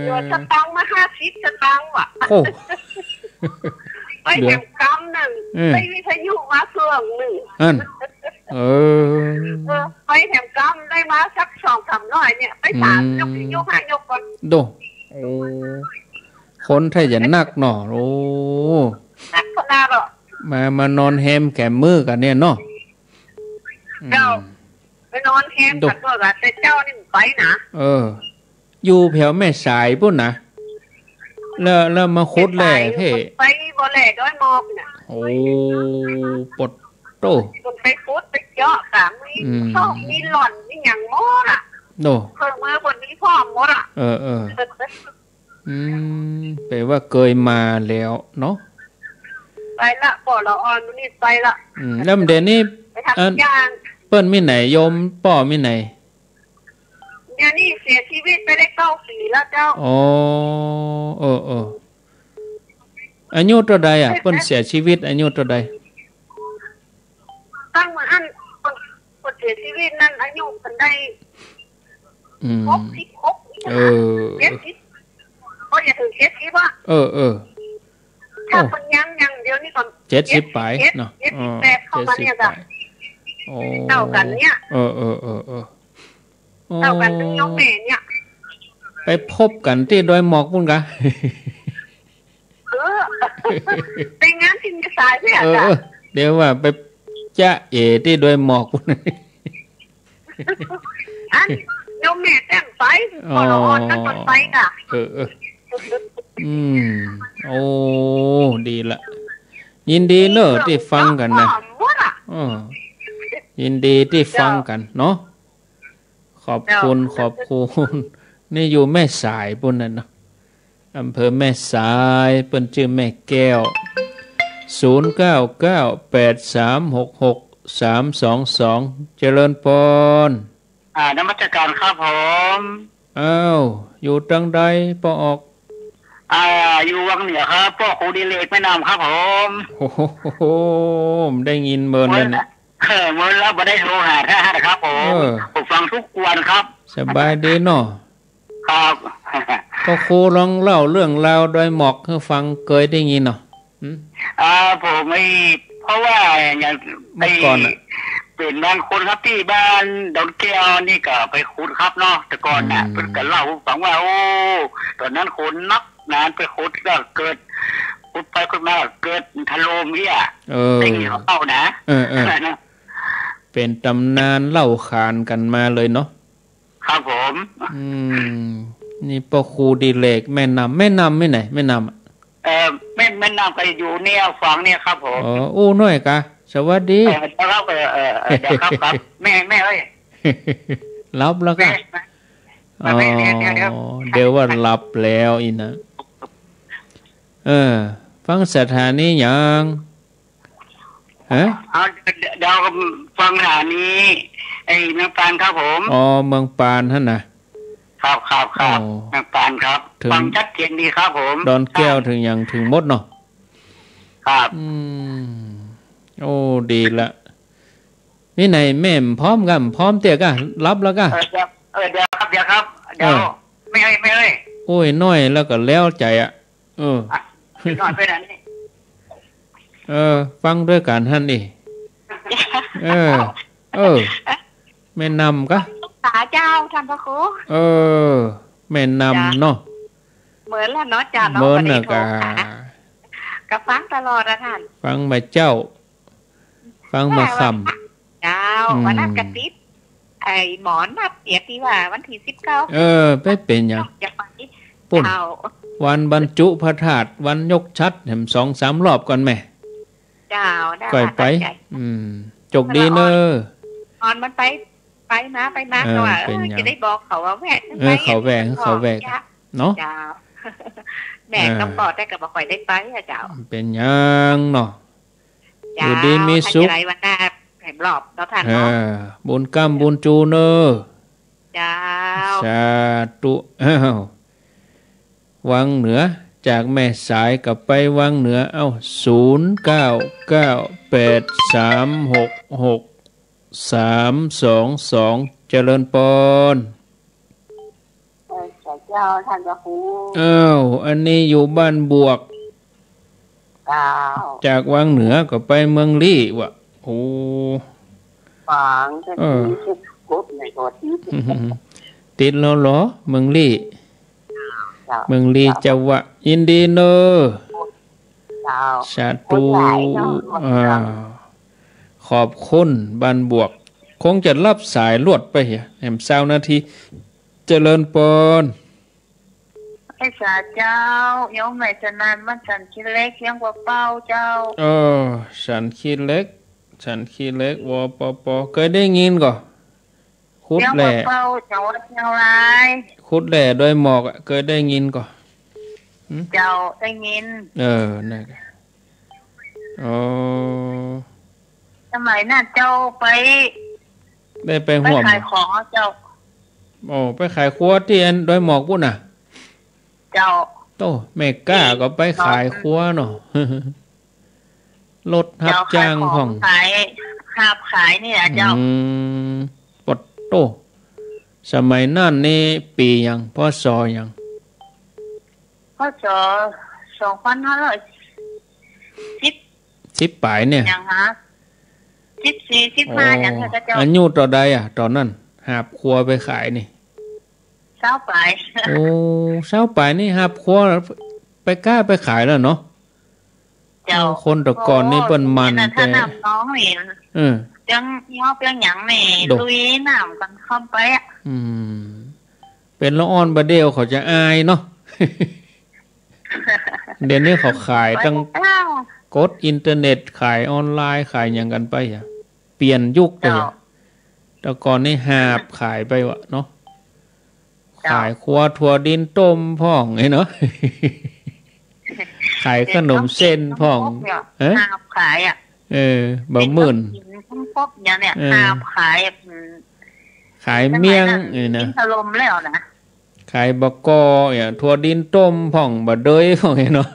C: โยนสตังมา50สตังว่ะไปแถมกำนึงไปวิทยุมาเครื่องนึงไปแถมกำได้มาสัก2-300เนี่ยไป3ยก5ยกก่อน
A: โดคนไทยจะนักเนาะโอ้
C: นักขนาดหรอ
A: มานอนแฮมแก้มมือกันเนี่ยเนาะ
C: เจ้าไปนอนแฮมกันก็แต่เจ้านี่ไปนะ
A: อยู่แถวแม่สายปุ่นนะแล้วมาคุดแหล่เพ่
C: ไปบ่แหล่ก็มอกน่ะ
A: โอ้ปดโต
C: ไปคุดไปเจาะกะมีชอบมีหล่อนมีหยังหมดอ่ะ
A: โด
C: เพิ่งมาคนนี้พร้อมหมดอ่ะ
A: แปลว่าเคยมาแล้วเนาะ
C: ไปละป่อละอ่อนนี่ไปละ
A: แล้วเดี๋ยวนี้เปิ้นมีไหนโยมป่อมีไหน
C: เดี๋ยวนี้เสียชีวิตไปได้9 ปีแล้วเจ้า
A: อ๋ออายุเท่าใดอ่ะเปิ้นเสียชีวิตอายุเท่าใด
C: ตั้งมาอันคนเสียชีวิตนั้นอายุเพิ่นได้66ก็อย่าถึง70ว่ะถ้าคนยังเดี๋ยวนี้ก่อน
A: 70ไปเนาะ
C: 78เข้ามาเนี่ยจ้ะเท่ากันเนี่ยเท่ากันถึงยกแม่เนี่ย
A: ไปพบกันที่ดอยหมอกพุ่นกะ
C: ไปงานที่สายเนี่ยจ้ะ
A: เดี๋ยวว่าไปจ้าที่ดอยหมอกพุ่น
C: อันยกแม่แต่งไปพอละอ่อนนั่นคนไปกะ
A: อืมโอ้ดีละยินดีเนอะที่ฟังกันนะอ๋อยินดีที่ฟังกันเนาะขอบคุณนี่อยู่แม่สายปุ่นนั่นเนาะอำเภอแม่สายเปิ้นชื่อแม่แก้ว0998366322เจริญพร
B: นมัสการครับผม
A: อ้าวอยู่ตรังใดปออก
B: อยู่วังเหนือครับพ่อครูดิเลกแม่น้ำครับผม
A: โอ้โหได้ยินเมินเลยเนี่ย
B: เมินแล้วไม่ได้โทรหาท่านครับผมฟังทุกวันครับ
A: สบายดีเนาะ
B: ครับ
A: พ่อครูลองเล่าเรื่องราวโดยหมอกให้ฟังเคยได้ยินเนาะ
B: ผมไม่เพราะว่าอย่าง
A: เมื่อก่อน
B: เป็นบางคนครับที่บ้านดอนแก้วนี่ก็ไปขุดครับเนาะแต่ก่อนน่ะเพิ่นก็เล่าฟังว่าโอ้ตอนนั้นคนนักนานไปขุดก็เกิดขุดไปขุดมาเกิดถล่มเนี่ยได้ยินเขาเล่านะ
A: เป็นตำนานเล่าขานกันมาเลยเนาะ
B: ครับผม
A: นี่พ่อครูดิเลกแม่นำไม่ไหนแม่นำ
B: แม่น้ำก็อยู่เนี่ยฝั่งเนี่ยครับผม
A: อู้น้อยกะสวัสดี
B: ครับเดี๋ยวครับแม่เอ้ย
A: รับแล้วก็เดี๋ยวว่ารับแล้วอีนะฟังสถานียัง
B: ฮะเดี๋ยวฟังสถานีไอ้เมืองปานครับผม
A: เมืองปานฮะนะครับ
B: เมืองปานครับฟังชัดเจนดีครับผม
A: ดอนแก้วถึงยังถึงมดเนาะ
B: ครับ
A: โอ้ดีละนี่ไหนแม่พร้อมกันพร้อมเตี้ยกันรับแล้วกัน
B: เดี๋ยวครับไม่เอ้ย
A: โอ้ยน้อยแล้วก็แล้วใจอ่ะ
B: น้อยไปไหนนี่
A: ฟังด้วยกันท่านดิแม่นำก็
C: ตาเจ้าท่านพระครู
A: แม่นำเนาะ
C: เหมือนแล้วเนาะจ้าเนาะ
A: เหมือนน่ะ
C: ก็ฟังตลอดนะท่าน
A: ฟังมาเจ้าฟังมาค
C: ำเจ้าวันนั้นกระติบไอ้หมอนนัดเสียที่ว่าวันที่
A: 19ไปเป็นยังปุ่นวันบรรจุพระธาตุวันยกชัดแห่ม 2-3 รอบก่อนแม่
C: เจ้าได้
A: ก่อยไปจกดีเนอะ
C: ออนมันไปนะก็ว่าจะได้บอกเขาว่าแม่
A: เขาแหวกเนาะ
C: แม่ต้องบอกได้กับบ่ค่อยได้ไปอ่ะเจ้า
A: เป็นยังเนาะอยู่ดีมีสุข
C: วันหน้าแห่งรอบเราท่านเนาะ
A: บุญกรรมบุญจูเนอ
C: เจ้า
A: สาธุวังเหนือจากแม่สายกลับไปวังเหนือ0998366322เจริญปน
C: เจ้าท่านพระครู
A: อันนี้อยู่บ้านบวกจากวังเหนือก็ไปเมืองลี่วะโอ้
C: ฝังจะมีชุดกุ๊บในกด
A: ติดแล้วเหรอเมืองลี่เมืองลีจังหวะยินดีเนอสาธุขอบคุณบ้านบวกคงจะรับสายลวดไปเหรอแหม20 นาทีเจริญปน
C: ไอ้สาเจ้าโยมแม่จะนานมันฉันคิดเล็กยังกว่าเป้าเจ้า
A: ฉันคิดเล็กวปปเคยได้ยินก่อคุดแหล่คุดแหล่โดยหมอกเคยได้ยินก่อ
C: เจ้าได้ยิน
A: นั่น
C: สมัยนั้นเจ้าไป
A: ได้ไปห่วง
C: ขายของเจ้า
A: ไปขายครัวที่อันโดยหมอกพุ่นน่ะ
C: เจ้า
A: โตแม่ก้าก็ไปขายครัวเนาะรถรับจ้างของ
C: ขายนี่อ่ะเจ้า
A: ปดโตสมัยนั่นนี่ปียังพศยัง
C: พศ
A: 10ปลายเนี่ย
C: ยังฮะ14-15ยังเจ้า
A: อายุต่อใดอ่ะตอนนั้นหาบครัวไปขายนี่
C: 20ปลาย
A: 20ปลายนี่หาบครัวไปกล้าไปขายแล้วเนาะคนตะก่อนนี่เปิ้นมัน
C: แต่น้ำน้องนี่ยังย่อเปียงหยังนี่ลุยน้ำกันเข้าไปอ่ะ
A: เป็นละอ่อนบะเดียวเขาจะอายเนาะ เดี๋ยวนี้เขาขายตั้ง
C: เจ้าก
A: ดอินเทอร์เน็ตขายออนไลน์ขายอย่างกันไปอ่ะเปลี่ยนยุคไปอ่ะแต่ก่อนนี่หาบขายไปวะเนาะขายครัวถั่วดินต้มพ่องไงเนาะ ขายขนมเส้นพ่อง
C: หาบขายอ่ะ
A: บะหมื่น
C: พบเนี่ยหาบขาย
A: ขายเมี่ยงนี่นะ
C: ถล่มแล้วนะ
A: ขายบะกออย่างถั่วดินต้มพ่องบะเดยพ่องไงเนาะ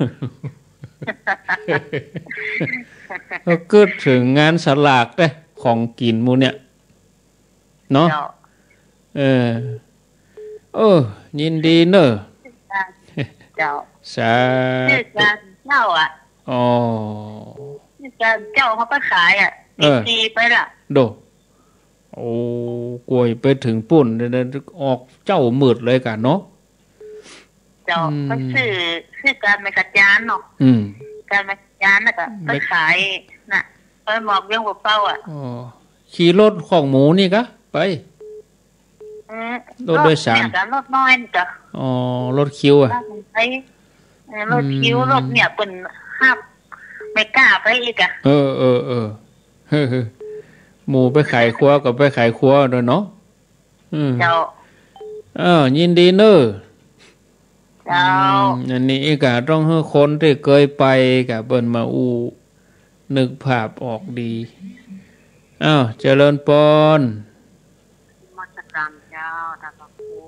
A: ก็เกิดถึงงานสลากเลยของกินมูเนี่ยเนาะยินดีเนอะ
C: เจ้า
A: สาธุ
C: เจ้าอ่ะ
A: อ๋อ
C: เจ้าเขาไปขายอ่ะดีไปละ
A: โดโอ้กล้วยไปถึงปุ่นเดินออกเจ้ามืดเลยกันเนาะ
C: เจ้าก็ซื้อการไม่กัดยานเนาะการไม่กัดยานน่ะก็ไปขายน่ะไปหมอกเรื่องหัวเป้าอ่ะ
A: ขี่รถของหมูนี่กะไปรถโดยสาร
C: รถน้อยนี่กะ
A: รถคิวอ่ะ
C: ไปรถคิวรถเนี่ยเป็นห้าไม่กล้าไปอีกอ่ะ
A: หมูไปขายครัวกับไปขายครัวด้วยเนาะ
C: เจ้า
A: ยินดีเนอะ
C: เจ้า
A: อันนี้ก็ต้องให้คนที่เคยไปกับเปิ้นมานึกภาพออกดีเจริญปอน
C: มัสการเจ้า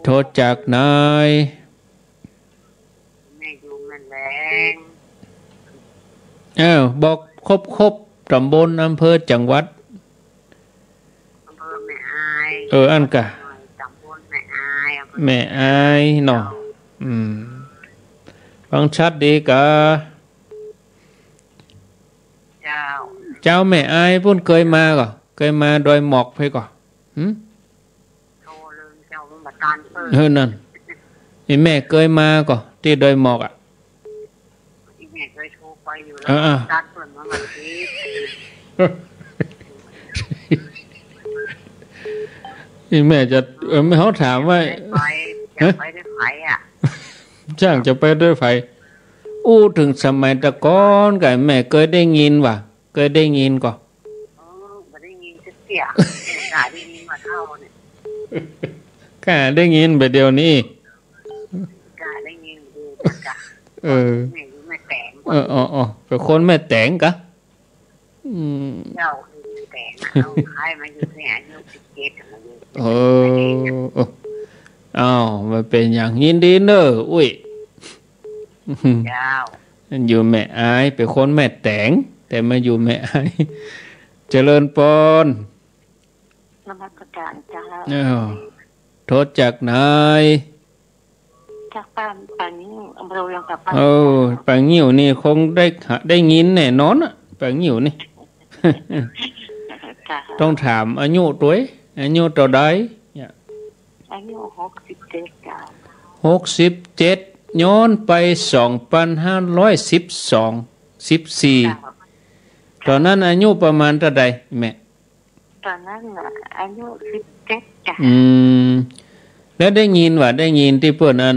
A: โทษจากนาย
C: ไม่อยู่มันแ
A: รงบอกครบตำบลอำเภอจังหวัด
C: อำเภอแม่อาย
A: อันกะ
C: ตำบลแม่อาย
A: แม่อายเนาะฟังชัดดีกะเจ้าแม่อายพุ่นเคยมาก่อเคยมาดอยหมอกไปก่อนั่นนี่แม่เคยมาก่อที่ดอยหมอกอ่ะ
C: แม่เคยโทรไปอยู่แล้วการเปิดมาแบบ
A: นี้แม่จะไม่เขาถามว่า
C: ไปได้ไฟอ่ะ
A: จ้างจะไปด้วยไฟถึงสมัยตะก้อนกับแม่เคยได้ยินว่ะเคยได้ยินก่อ
C: ไม่ได้ยินเสียกาได้ยินมาเท่าเนี่ย
A: กาได้ยินไปเดียวนี้
C: กาได้ยินดูกะแม่แต่ง
A: เป็นคนแม่แต่งกะ
C: เจ้าแต่งเอาใครมาอยู่เนี่ยอายุ17มา
A: อยู่มันเป็นอย่างยินดีเนอะอุ้ย
C: เจ้า
A: อยู่แม่อายเป็นคนแม่แต่งแต่มาอยู่แม่อายเจริญปอน
C: นมัสการเจ้า
A: โทษจากนาย
C: จากป้าปังนิ้วอำเภอยังกับป้า
A: ปังนิ้วนี่คงได้ยินแน่นอนอ่ะปังนิ้วนี่ ต้องถามอายุตัวอายุเท่าใด
C: อายุ67จ้า
A: 67ย้อนไป2514ตอนนั้นอายุประมาณเท่าใดแม่
C: ตอนนั้นอายุ17จ้ะ
A: แล้วได้ยินที่เพิ่นอัน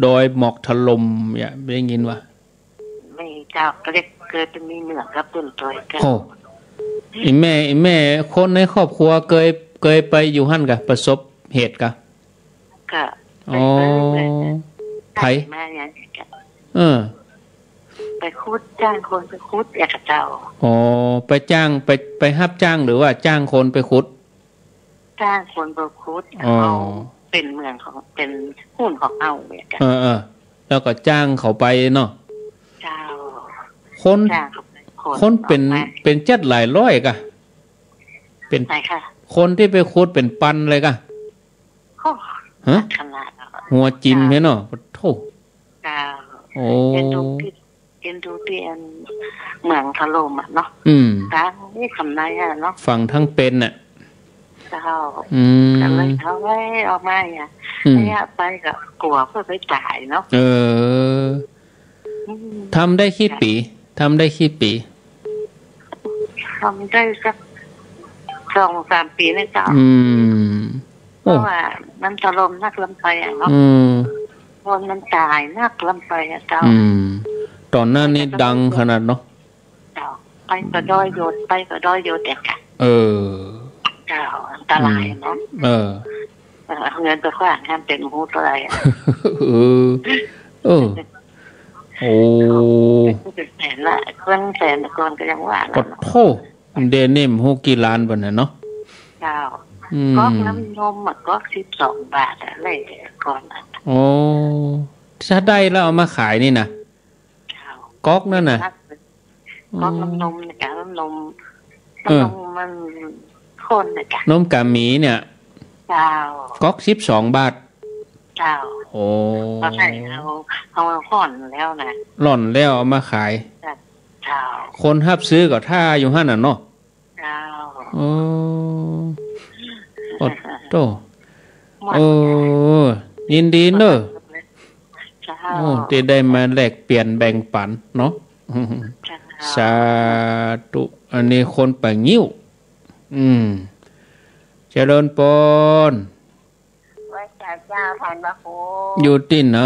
A: ดอยหมอกถล่มเนี่ยได้ยินว่า
C: ไม่เจ้าก็ได้เกิดเป็นมีเหนือกับต้นตอยกัน
A: อีแม่คนในครอบครัวเคยไปอยู่หั่นกะประสบเหตุกะไผ
C: มาอย่างนี้กะไปขุดจ้างคนไปขุดอยากเจ้า
A: ไปจ้างไปรับจ้างหรือว่าจ้างคนไปขุด
C: จ้างคนไปขุดเป็นเมืองของเป็นหุ้นของเอาเนี่ยกัน
A: แล้วก็จ้างเขาไปเนาะ
C: เจ้า
A: คนเป็นจัดหลายร้อยกะเป็นคนที่ไปขุดเป็นปันเลยกะ
C: ขนาด
A: หัวจิ้มเห็นเนาะโธ่
C: เอ็นดูเปลี่ยนเมืองถล่มอ่ะเนาะทั้งนี่คำนายอ่ะเนาะ
A: ฝั่งทั้งเป็นน่ะ
C: เจ้ากันเลยเขาไว้ออกมาอ่ะระยะไปก็กลัวเพื่อไปจ่ายเนาะ
A: ทำได้กี่ปีทำได้
C: สัก 2-3 ปีนะเจ้าเพราะว่ามันถล่มนักลำไส้อ่ะเนาะ คนมันตายนักลำไปอะเจ้า
A: ตอนนั้นนี่ดังขนาดเนาะ
C: เจ้าไปก็ด้อยโยดไปก็ด้อยโยดแต่กันเจ้าอันตรายเนาะเงินไปขว้างห้ามเป็นหูตัวอะไร
A: โอ้
C: เป็นแสนละเครื่องแสนก่อนก็ยังว่า
A: แล้วโธ่เดนิมหูกี่ล้านบาทน่ะเนาะ
C: เจ้าก๊อกน้ำนมก๊อก12 บาทอะไรก่อน
A: โอ้ถ้าได้แล้วเอามาขายนี่นะก๊อกนั่นน่ะ
C: ก๊อกน้ำนมนะจ๊ะน้ำนมมันคนนะจ๊ะ
A: นมกะหมีเนี่ย
C: เจ้า
A: ก๊อก12 บาท
C: เจ้า
A: โอ้
C: ก็ใช่เอาห่อนแล้วนะ
A: หล่อนแล้วเอามาขาย
C: เจ้า
A: คนฮับซื้อก็ท่าอยู่หั่นน่ะเนาะ
C: เจ้า
A: โอ้โตโอ้ยินดีเนอะโอ้ที่ได้มาแลกเปลี่ยนแบ่งปันเนาะสาธุอันนี้คนไปงิ้วเจริญปน
C: ว่าเจ้าผ่านมาโค
A: อยู่ที่ไหน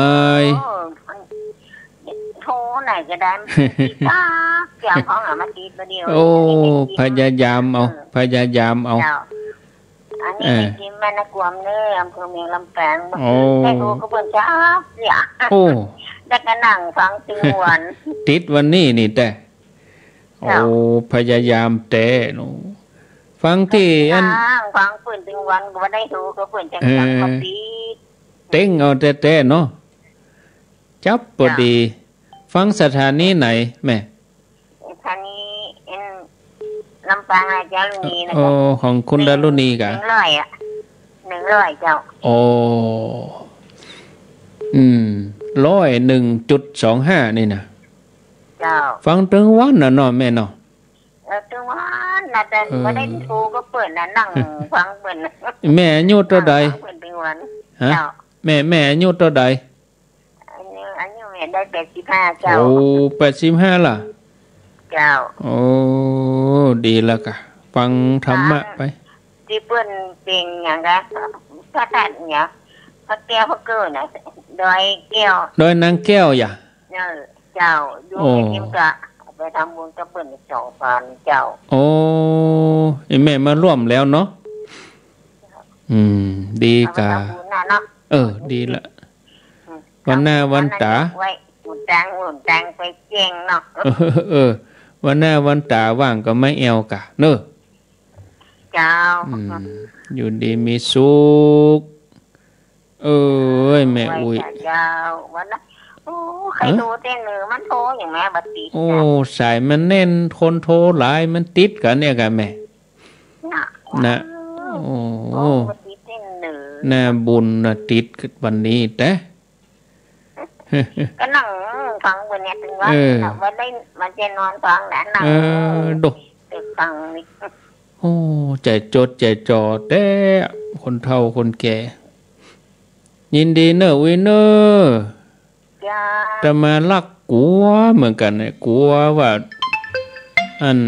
C: โทรไหนก็ได้เกี่ยวของมาตีตัวเดียว
A: โอ้พยายามเอา
C: อันนี้ทีมแม่นักกวมเนี่ยอำเภอเมืองลำปางได้ดูก็เพิ่นจ้าเนี่ย
A: โอ้
C: ได้กระนั่งฟังตึงวัน
A: ติดวันนี้นี่แต่โอ้พยายามแต่หนูฟังที่
C: อันฟังเพิ่นตึงวันก็บ่ได้ดูก็เพิ่นจังจังกับปี
A: เต็งเอาแต่เนาะจับพอดีฟังสถานีไหนแม่
C: สถานีลำปางอาจารย์ลุนีนะ
A: โอ้ของคุณดารุณีกะ
C: 100เจ้า
A: โอ้101.25นี่นะ
C: เจ้า
A: ฟังตึงวันน่ะเนาะแม่เนาะ
C: ตึงวันน่ะแต่บ่ได้โทรก็เปิดน่ะนั่งฟังเปิ้น
A: แม่อายุเท่าใดฮะแม่อายุเท่าใด
C: อายุแม่ได้85เจ้า
A: โอ้85ล่ะ
C: เจ้า
A: โอ้ดีแล้วกะฟังธรรมะไป
C: ที่เปิ้นเป็นหยังกะพระธาตุหยังพระแก้วพระเกิดน่ะดอยแก้ว
A: ดอยนางแก้วอย่า
C: เจ้าอยู่ในทิมกะไปทำบุญกับเปิ้น2,000เจ้า
A: โอ้แม่มาร่วมแล้วเนาะดีกะดีละวันหน้าวันตา
C: หุ่นตังไปเจียงเนาะ
A: วันหน้าวันตาว่างก็ไม่แอวกะเนอะ
C: เจ้า
A: อยู่ดีมีสุขแม่อุ้ย
C: เจ้าวันนั้นโอ้ใครโทรเต้นเลยมันโทรอย่างแม่บัดติด
A: โอ้สายมันแน่นคนโทรหลายมันติดกันเนี่ยกันแม่นะโอ้น่าบุญนะติดวันนี้แต่
C: ก็นั่งฟังบนเนี่ยถึงว่าวันได้มาเจนอนฟังแล้วนั่ง
A: ดู
C: ฟังนี่
A: โอ้ใจจดใจจ่อแต่คนเฒ่าคนแก่ยินดีเนอะวินเนอร์แต่มาลักกลัวเหมือนกันเนี่ยกลัวว่าอัน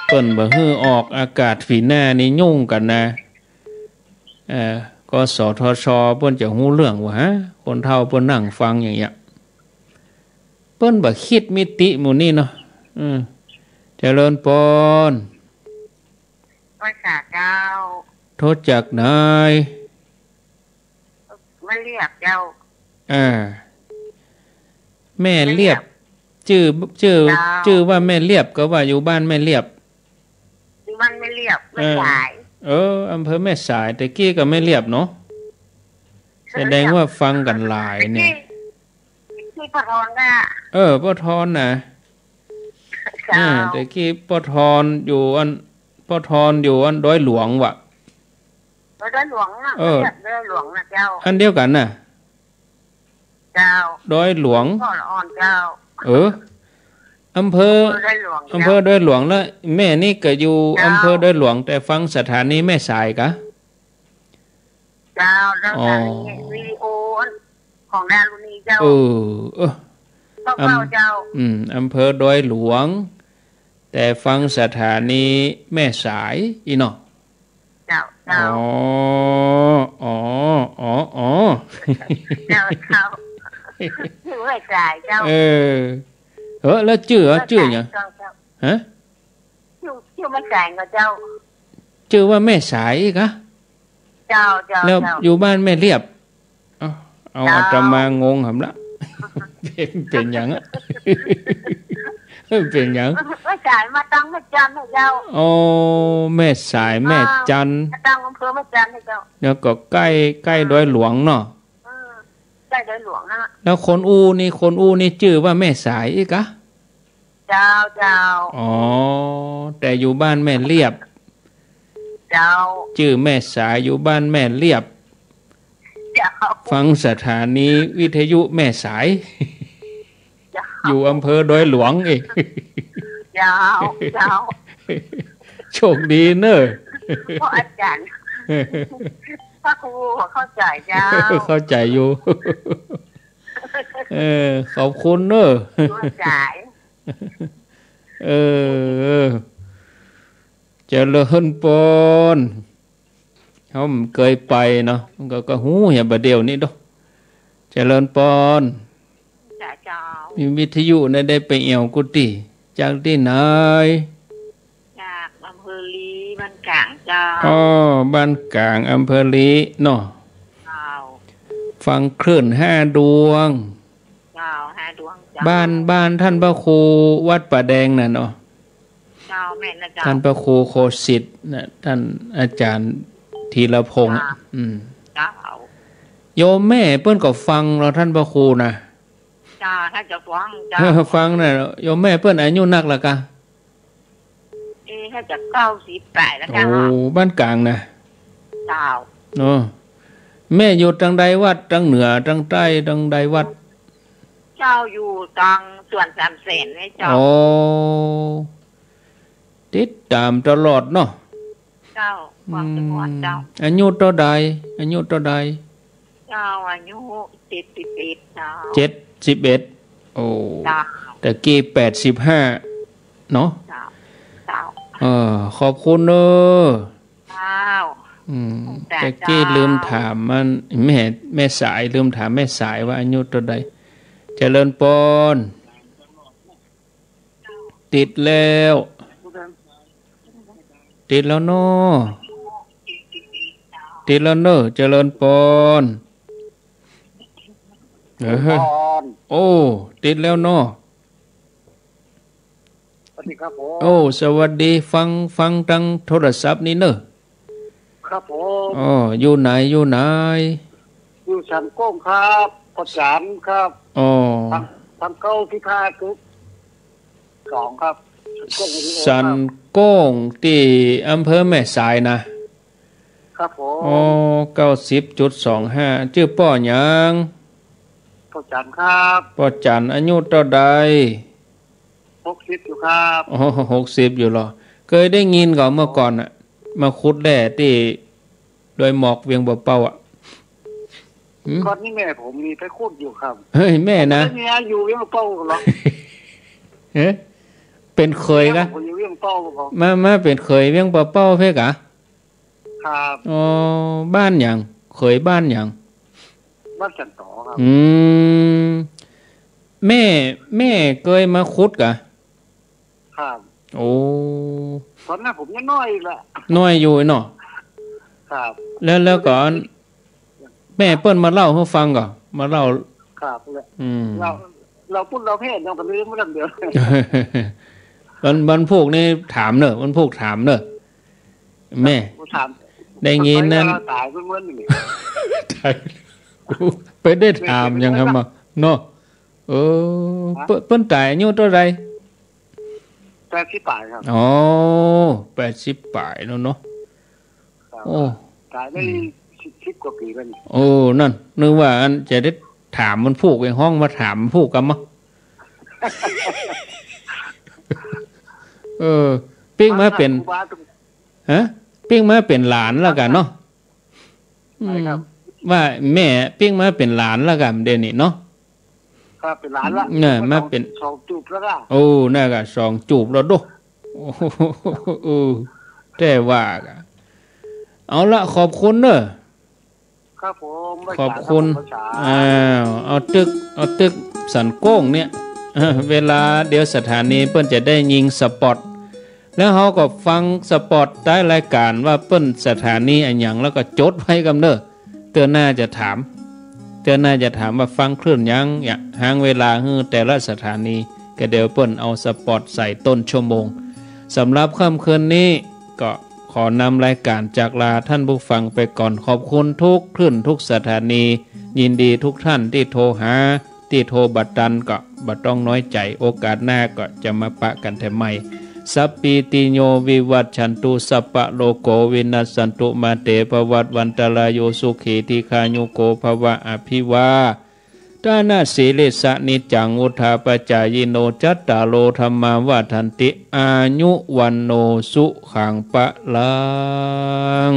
A: เปิ้นบ่ฮื้อออกอากาศฝีหน้านี่ยุ่งกันนะก็สทช.เปิ้นจะฮู้เรื่องว่าฮะคนเฒ่าเปิ้นนั่งฟังอย่างเงี้ยเปิ้นบ่คิดมิติหมู่นี้เนาะเจริญปน
C: ภาษาเจ้า
A: โทษจากนาย
C: มาเรียกเจ้า
A: แม่เรียบชื่อว่าแม่เรียบก็ว่าอยู่บ้านแม่เรียบ
C: อยู่บ้านแม่เรียบแม่สาย
A: อำเภอแม่สายแต่กี้ก็ไม่เรียบเนาะแสดงว่าฟังกันหลายเนี่ย
C: ที่ปทอนน่ะ
A: ปทอนนะแต่กี้ปทอนอยู่อันดอยหลวงว่ะ
C: ดอยหลวงน่ะดอยหลวงน่ะเจ้า
A: อันเดียวกันน่ะ
C: เจ้า
A: ดอยหลวง
C: พ่อละอ่อนเจ้า
A: อำเภอดอยหลวงแล้วแม่นี่ก็อยู่อำเภอดอยหลวงแต่ฟังสถานีแม่สายกะ
C: เจ้าแล้ววิดีโอของดารุณีเจ้าเจ้า
A: อำเภอดอยหลวงแต่ฟังสถานีแม่สายอีเนาะ
C: เจ้า
A: อ๋อ
C: เจ้า ชื่อไม่จ่ายเจ้า
A: แล้วชื่อเนี่ยฮะ
C: ชื่อไม่จ่ายกับเจ้า
A: ชื่อว่าแม่สายอีกอะ
C: เจ้า
A: แล้วอยู่บ้านแม่เรียบเอาอาตมางงหำละเป็นอย่างอะเป็นอย่าง
C: แม่จ่ายมาตั้งแม่จันให้เจ้า
A: โอ้แม่สายแม่จัน
C: ตั้งอำเภอแม่จันให้เจ้า
A: แล้วก็ใกล้ดอยหลวงเนาะ
C: ใกล้ดอยหลวงนะ
A: แล้วคนอูนี่ชื่อว่าแม่สายอีกอะ
C: เจ้า
A: อ๋อแต่อยู่บ้านแม่เรียบ
C: เจ้า
A: ชื่อแม่สายอยู่บ้านแม่เรียบฟังสถานีวิทยุแม่สายอยู่อำเภอดอยหลวงเอง
C: เจ้า
A: โชคดีเนอะ
C: พ่ออาจารย์พ่อครูเข้าใจเจ้า
A: เข้าใจอยู่ขอบคุณเนอะเจริญปนเขาเคยไปเนาะก็หูอย่าบะเดียวนี่ดอกเจริญปนมีวิทยุได้ไปเอี่ยวกุฏิจากที่ไหน
C: จากอำเภอลีบ้านกลางเจ้า
A: บ้านกลางอำเภอลีเนาะฟังคลื่น5 ดวง
C: 5 ดวง
A: บ้านท่านพระครูวัดป่าแดงน่ะเนาะท่านพระครูโคสิทธิ์นะท่านอาจารย์ธีรพงษ์โยมแม่เปิ้นก็ฟังเราท่านพระครูนะ
C: ถ้าจะ
A: ฟังน่ะโยมแม่เปิ้นอายุนักละกะ
C: ถ้าจะ98แล้วกัน
A: โอ้บ้านกลางนะ
C: เจ้า
A: แม่อยู่ทางใดวัดทางเหนือทางใต้ทางใดวัด
C: เจ้าอยู่ทางส่วน3 เสนให้เจ้า
A: โอ้ติดตามตลอดเนาะ
C: เจ้าความจังหวัดเจ้า
A: อายุเท่าใด
C: เจ้าอายุ71เจ้า
A: 71โอ้แต่กี้85เนาะ
C: เจ้า
A: ขอบคุณเนอะ
C: เจ้า
A: แต่กี้ลืมถามมันแม่สายลืมถามแม่สายว่าอายุเท่าใดเจริญปนติดแล้วเนาะติดแล้วเนอะเจริญปนโอ้ติดแล้วเนาะ
B: สวัสดีครับผม
A: โอ้สวัสดีฟังทางโทรศัพท์นี่เนอะ
B: ครับผม
A: อยู่ไหน
B: อยู่สันก้งครับปอ3ครับทางเก้าที่ค่าทุก2ครับ
A: สันโก้งที่อำเภอแม่สายนะครับผม90.25ชื่อป้อหยัง
B: ป้อจันครับ
A: ป้อจันอายุเท่าใด
B: 60อยู่ครับ
A: 60อยู่หรอเคยได้ยินก่อนเมื่อก่อนน่ะมาขุดแร่ที่โดยหมอกเวียงบ่เป้าอ่ะ
B: ก่อนนี้แม่ผมมีไปขุดอยู่ครับ
A: เฮ้ยแม่นะ
B: แม่อยู่เวียงบ่เป้าหรอ
A: เป็นเคยกะมาเป็นเคยเวียงบ่เป้าเพ่กะ
B: ครับ
A: บ้านหยังเคยบ้านหยัง
B: บ้านจันตอครับ
A: แม่เคยมาขุดกะ
B: ครับ
A: โอ้
B: ตอนนั้นผมยังน้อยอีกละ
A: น้อยอยู่เนาะ
B: ครับ
A: แล้วก่อนแม่เปิ้นมาเล่าให้ฟังก่อนมาเล่า
B: ครับเราพูดเราเพศยังก็ลืมไม่ได้เดียว
A: วันพวกนี่ถามเนอะวันพวกถามเนอะแม่ได้ยินนั้น
B: ตายเมื่อๆนี่
A: ไปได้ถามยังครับมาเนาะเปิ้นตายอายุเท่าไหร่
B: 80 ปลายครับ
A: 80 ปลายเนาะโอ้
B: ตายได้10 กว่าปีแล้วนี่
A: โอ้นั่นนึกว่าอันจะได้ถามมันพูกในห้องมาถามพูกกันมั้งปิ้งมาเป็นปิ้งมาเป็นหลานแล้วกันเนาะว่าแม่ปิ้งมาเป็นหลานแล้วกันเดี๋ยวนี้เนาะ
B: ครับเป็นหลานละ
A: เนี่ยมาเป็น
B: 2 จูบแล้วล่ะ
A: โอ้น่าก็2 จูบแล้วดูโอ้แต่ว่าเอาละขอบคุณเนอะ
B: ครับผม
A: ขอบคุณเอาตึกสันโก้งเนี่ยเวลาเดี๋ยวสถานีเปิ้นจะได้ยิงสปอตแล้วเขาก็ฟังสปอตใต้รายการว่าเปิ้นสถานีอันหยังแล้วก็จดไว้กำเน้อเตือนหน้าจะถามว่าฟังคลื่นยังอยากหางเวลาฮื้อแต่ละสถานีก็เดี๋ยวเปิ้นเอาสปอตใส่ต้นชั่วโมงสำหรับค่ำคืนนี้ก็ขอนำรายการจากลาท่านผู้ฟังไปก่อนขอบคุณทุกคลื่นทุกสถานียินดีทุกท่านที่โทรหาที่โทรบัดดันก็บัดต้องน้อยใจโอกาสหน้าก็จะมาปะกันแถมใหม่สัพปีติโยวิวัตชันตุสัพพะโลโกวินัสสันตุมาเตภวัตวันตรายโยสุขีทีคายุโกภวะอภิวาทานาสีเลสะนิจังอุทาปจายโนจัตตาโลธรรมาวาทันติอายุวันโนสุขังปะลัง